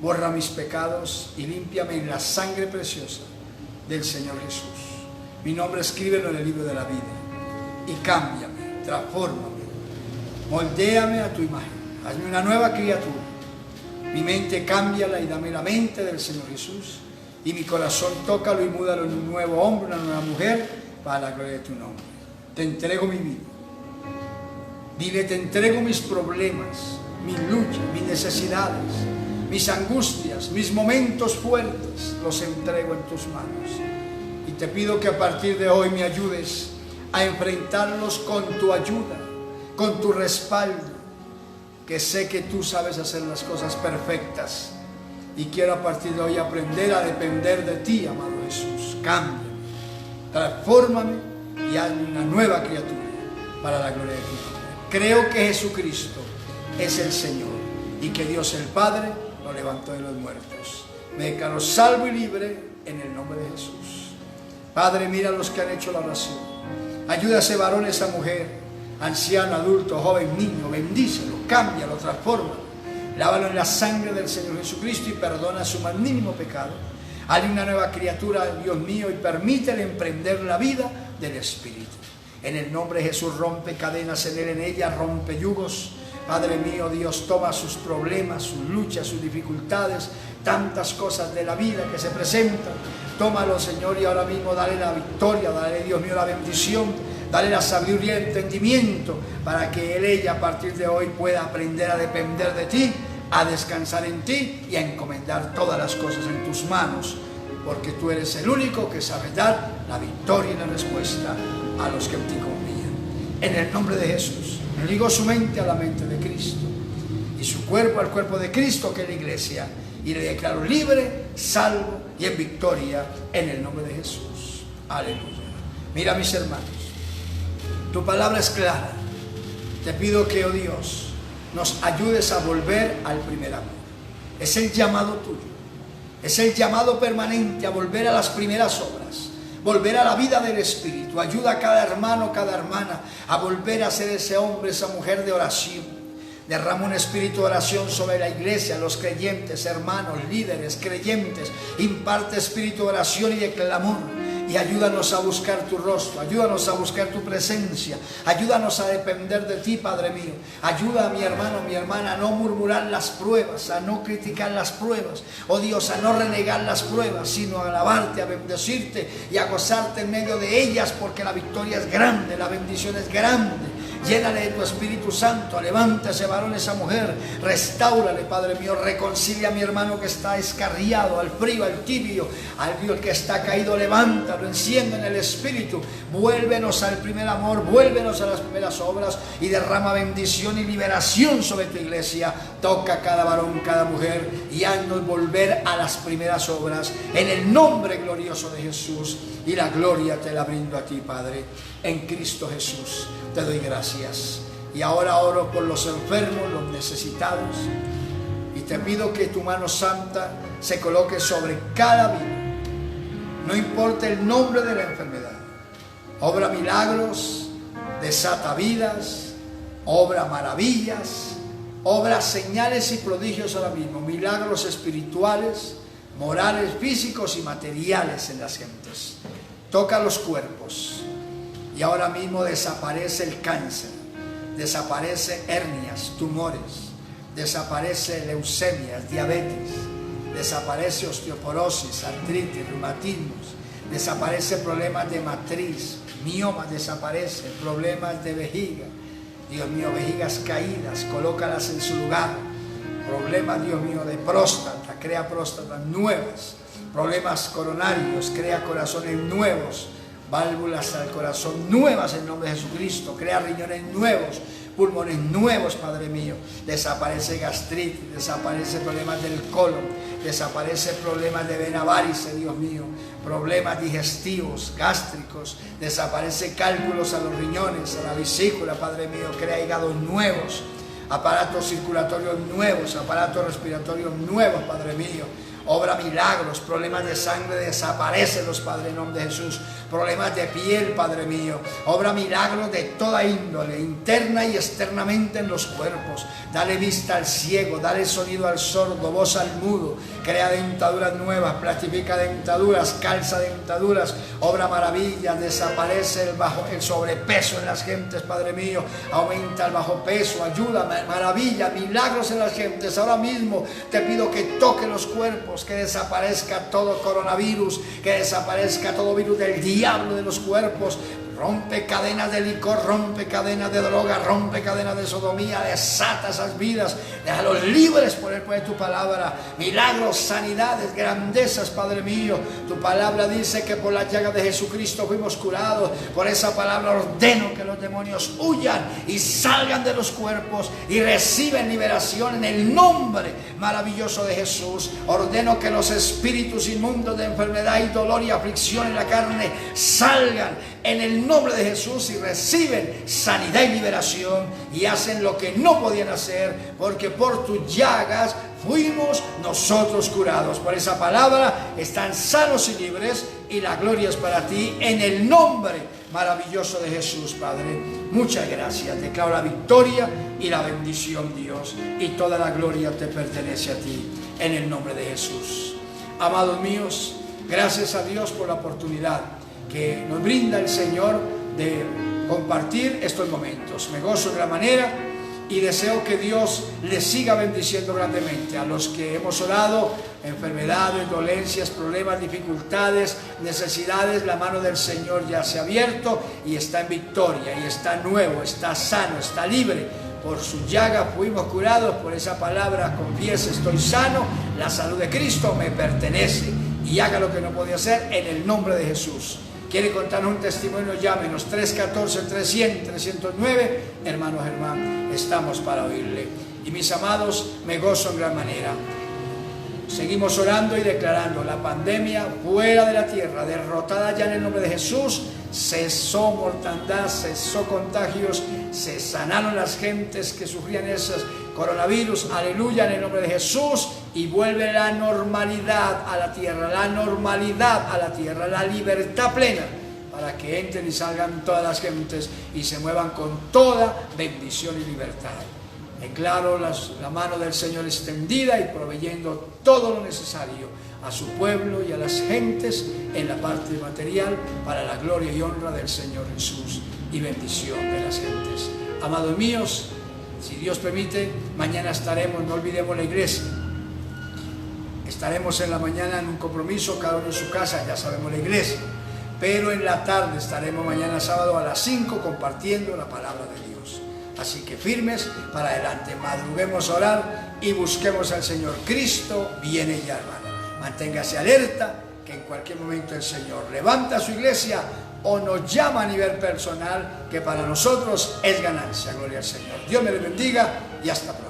borra mis pecados y límpiame en la sangre preciosa del Señor Jesús. Mi nombre escríbelo en el libro de la vida y cámbiame, transfórmame, moldéame a tu imagen, hazme una nueva criatura. Mi mente cámbiala y dame la mente del Señor Jesús y mi corazón tócalo y múdalo en un nuevo hombre, una nueva mujer para la gloria de tu nombre. Te entrego mi vida. Dile, te entrego mis problemas, mis luchas, mis necesidades, mis angustias, mis momentos fuertes, los entrego en tus manos. Y te pido que a partir de hoy me ayudes a enfrentarlos con tu ayuda, con tu respaldo, que sé que tú sabes hacer las cosas perfectas. Y quiero a partir de hoy aprender a depender de ti, amado Jesús. Cámbiame, transfórmame y hazme una nueva criatura para la gloria de tu nombre. Creo que Jesucristo es el Señor y que Dios el Padre lo levantó de los muertos. Me declaro salvo y libre en el nombre de Jesús. Padre, mira a los que han hecho la oración. Ayuda a ese varón, esa mujer, anciano, adulto, joven, niño. Bendícelo, cámbialo, transfórmalo. Lávalo en la sangre del Señor Jesucristo y perdona su más mínimo pecado. Hazle una nueva criatura, Dios mío, y permítele emprender la vida del Espíritu. En el nombre de Jesús, rompe cadenas en él, en ella, rompe yugos. Padre mío, Dios, toma sus problemas, sus luchas, sus dificultades, tantas cosas de la vida que se presentan. Tómalo, Señor, y ahora mismo dale la victoria, dale, Dios mío, la bendición, dale la sabiduría y el entendimiento para que ella a partir de hoy pueda aprender a depender de ti, a descansar en ti y a encomendar todas las cosas en tus manos, porque tú eres el único que sabe dar la victoria y la respuesta a los que en ti confían. En el nombre de Jesús, ligo su mente a la mente de Cristo y su cuerpo al cuerpo de Cristo, que es la iglesia, y le declaro libre, salvo y en victoria en el nombre de Jesús. Aleluya. Mira, mis hermanos, tu palabra es clara. Te pido que, oh Dios, nos ayudes a volver al primer amor. Es el llamado tuyo. Es el llamado permanente a volver a las primeras obras, volver a la vida del Espíritu. Ayuda a cada hermano, cada hermana a volver a ser ese hombre, esa mujer de oración. Derrama un espíritu de oración sobre la iglesia, los creyentes, hermanos, líderes, creyentes. Imparte espíritu de oración y de clamor. Y ayúdanos a buscar tu rostro, ayúdanos a buscar tu presencia, ayúdanos a depender de ti, Padre mío. Ayuda a mi hermano, mi hermana, a no murmurar las pruebas, a no criticar las pruebas, oh Dios, a no renegar las pruebas, sino a alabarte, a bendecirte y a gozarte en medio de ellas, porque la victoria es grande, la bendición es grande. Llénale de tu Espíritu Santo, levanta ese varón, esa mujer, restáurale, Padre mío, reconcilia a mi hermano que está escarriado, al frío, al tibio, al que está caído, levántalo, enciende en el Espíritu, vuélvenos al primer amor, vuélvenos a las primeras obras y derrama bendición y liberación sobre tu iglesia. Toca a cada varón, cada mujer y haznos volver a las primeras obras, en el nombre glorioso de Jesús, y la gloria te la brindo a ti, Padre, en Cristo Jesús. Te doy gracias. Y ahora oro por los enfermos, los necesitados. Y te pido que tu mano santa se coloque sobre cada vida. No importa el nombre de la enfermedad. Obra milagros, desata vidas, obra maravillas, obra señales y prodigios ahora mismo. Milagros espirituales, morales, físicos y materiales en las gentes. Toca los cuerpos. Y ahora mismo desaparece el cáncer, desaparece hernias, tumores, desaparece leucemias, diabetes, desaparece osteoporosis, artritis, reumatismos, desaparece problemas de matriz, miomas, desaparece problemas de vejiga. Dios mío, vejigas caídas, colócalas en su lugar. Problemas, Dios mío, de próstata, crea próstatas nuevas. Problemas coronarios, crea corazones nuevos. Válvulas al corazón nuevas en nombre de Jesucristo. Crea riñones nuevos, pulmones nuevos, Padre mío. Desaparece gastritis, desaparece problemas del colon, desaparece problemas de vena varice, Dios mío, problemas digestivos, gástricos, desaparece cálculos a los riñones, a la vesícula, Padre mío. Crea hígados nuevos, aparatos circulatorios nuevos, aparatos respiratorios nuevos, Padre mío. Obra milagros, problemas de sangre, desaparecen, Padre, en nombre de Jesús. Problemas de piel, Padre mío. Obra milagros de toda índole, interna y externamente en los cuerpos. Dale vista al ciego, dale sonido al sordo, voz al mudo. Crea dentaduras nuevas, plastifica dentaduras, calza dentaduras. Obra maravillas, desaparece el sobrepeso en las gentes, Padre mío. Aumenta el bajo peso, ayuda, maravilla, milagros en las gentes. Ahora mismo te pido que toque los cuerpos, que desaparezca todo coronavirus, que desaparezca todo virus del diablo de los cuerpos. Rompe cadenas de licor, rompe cadenas de droga, rompe cadenas de sodomía, desata esas vidas, déjalos libres por el poder de tu palabra. Milagros, sanidades, grandezas, Padre mío. Tu palabra dice que por la llaga de Jesucristo fuimos curados. Por esa palabra ordeno que los demonios huyan y salgan de los cuerpos y reciben liberación en el nombre maravilloso de Jesús. Ordeno que los espíritus inmundos de enfermedad y dolor y aflicción en la carne salgan en el nombre de Jesús y reciben sanidad y liberación y hacen lo que no podían hacer, porque por tus llagas fuimos nosotros curados. Por esa palabra están sanos y libres y la gloria es para ti en el nombre maravilloso de Jesús, Padre. Muchas gracias. Declaro la victoria y la bendición, Dios, y toda la gloria te pertenece a ti en el nombre de Jesús. Amados míos, gracias a Dios por la oportunidad que nos brinda el Señor de compartir estos momentos. Me gozo de la manera y deseo que Dios les siga bendiciendo grandemente a los que hemos orado, enfermedades, dolencias, problemas, dificultades, necesidades. La mano del Señor ya se ha abierto y está en victoria y está nuevo, está sano, está libre. Por su llaga fuimos curados. Por esa palabra confiese: estoy sano, la salud de Cristo me pertenece, y haga lo que no podía hacer en el nombre de Jesús. ¿Quiere contarnos un testimonio? Llámenos 314-300-309. Hermano Germán, estamos para oírle. Y mis amados, me gozo en gran manera Seguimos orando y declarando la pandemia fuera de la tierra, derrotada ya en el nombre de Jesús. Cesó mortandad, cesó contagios, se sanaron las gentes que sufrían esos coronavirus, aleluya, en el nombre de Jesús, y vuelve la normalidad a la tierra, la normalidad a la tierra, la libertad plena, para que entren y salgan todas las gentes y se muevan con toda bendición y libertad. Declaro la mano del Señor extendida y proveyendo todo lo necesario a su pueblo y a las gentes en la parte material para la gloria y honra del Señor Jesús y bendición de las gentes. Amados míos, si Dios permite, mañana estaremos, no olvidemos la iglesia. Estaremos en la mañana en un compromiso, cada uno en su casa, ya sabemos la iglesia. Pero en la tarde estaremos mañana sábado a las 5 compartiendo la palabra de Dios. Así que firmes para adelante, madruguemos a orar y busquemos al Señor. Cristo viene ya, hermano. Manténgase alerta, que en cualquier momento el Señor levanta a su iglesia o nos llama a nivel personal, que para nosotros es ganancia. Gloria al Señor. Dios me les bendiga y hasta pronto.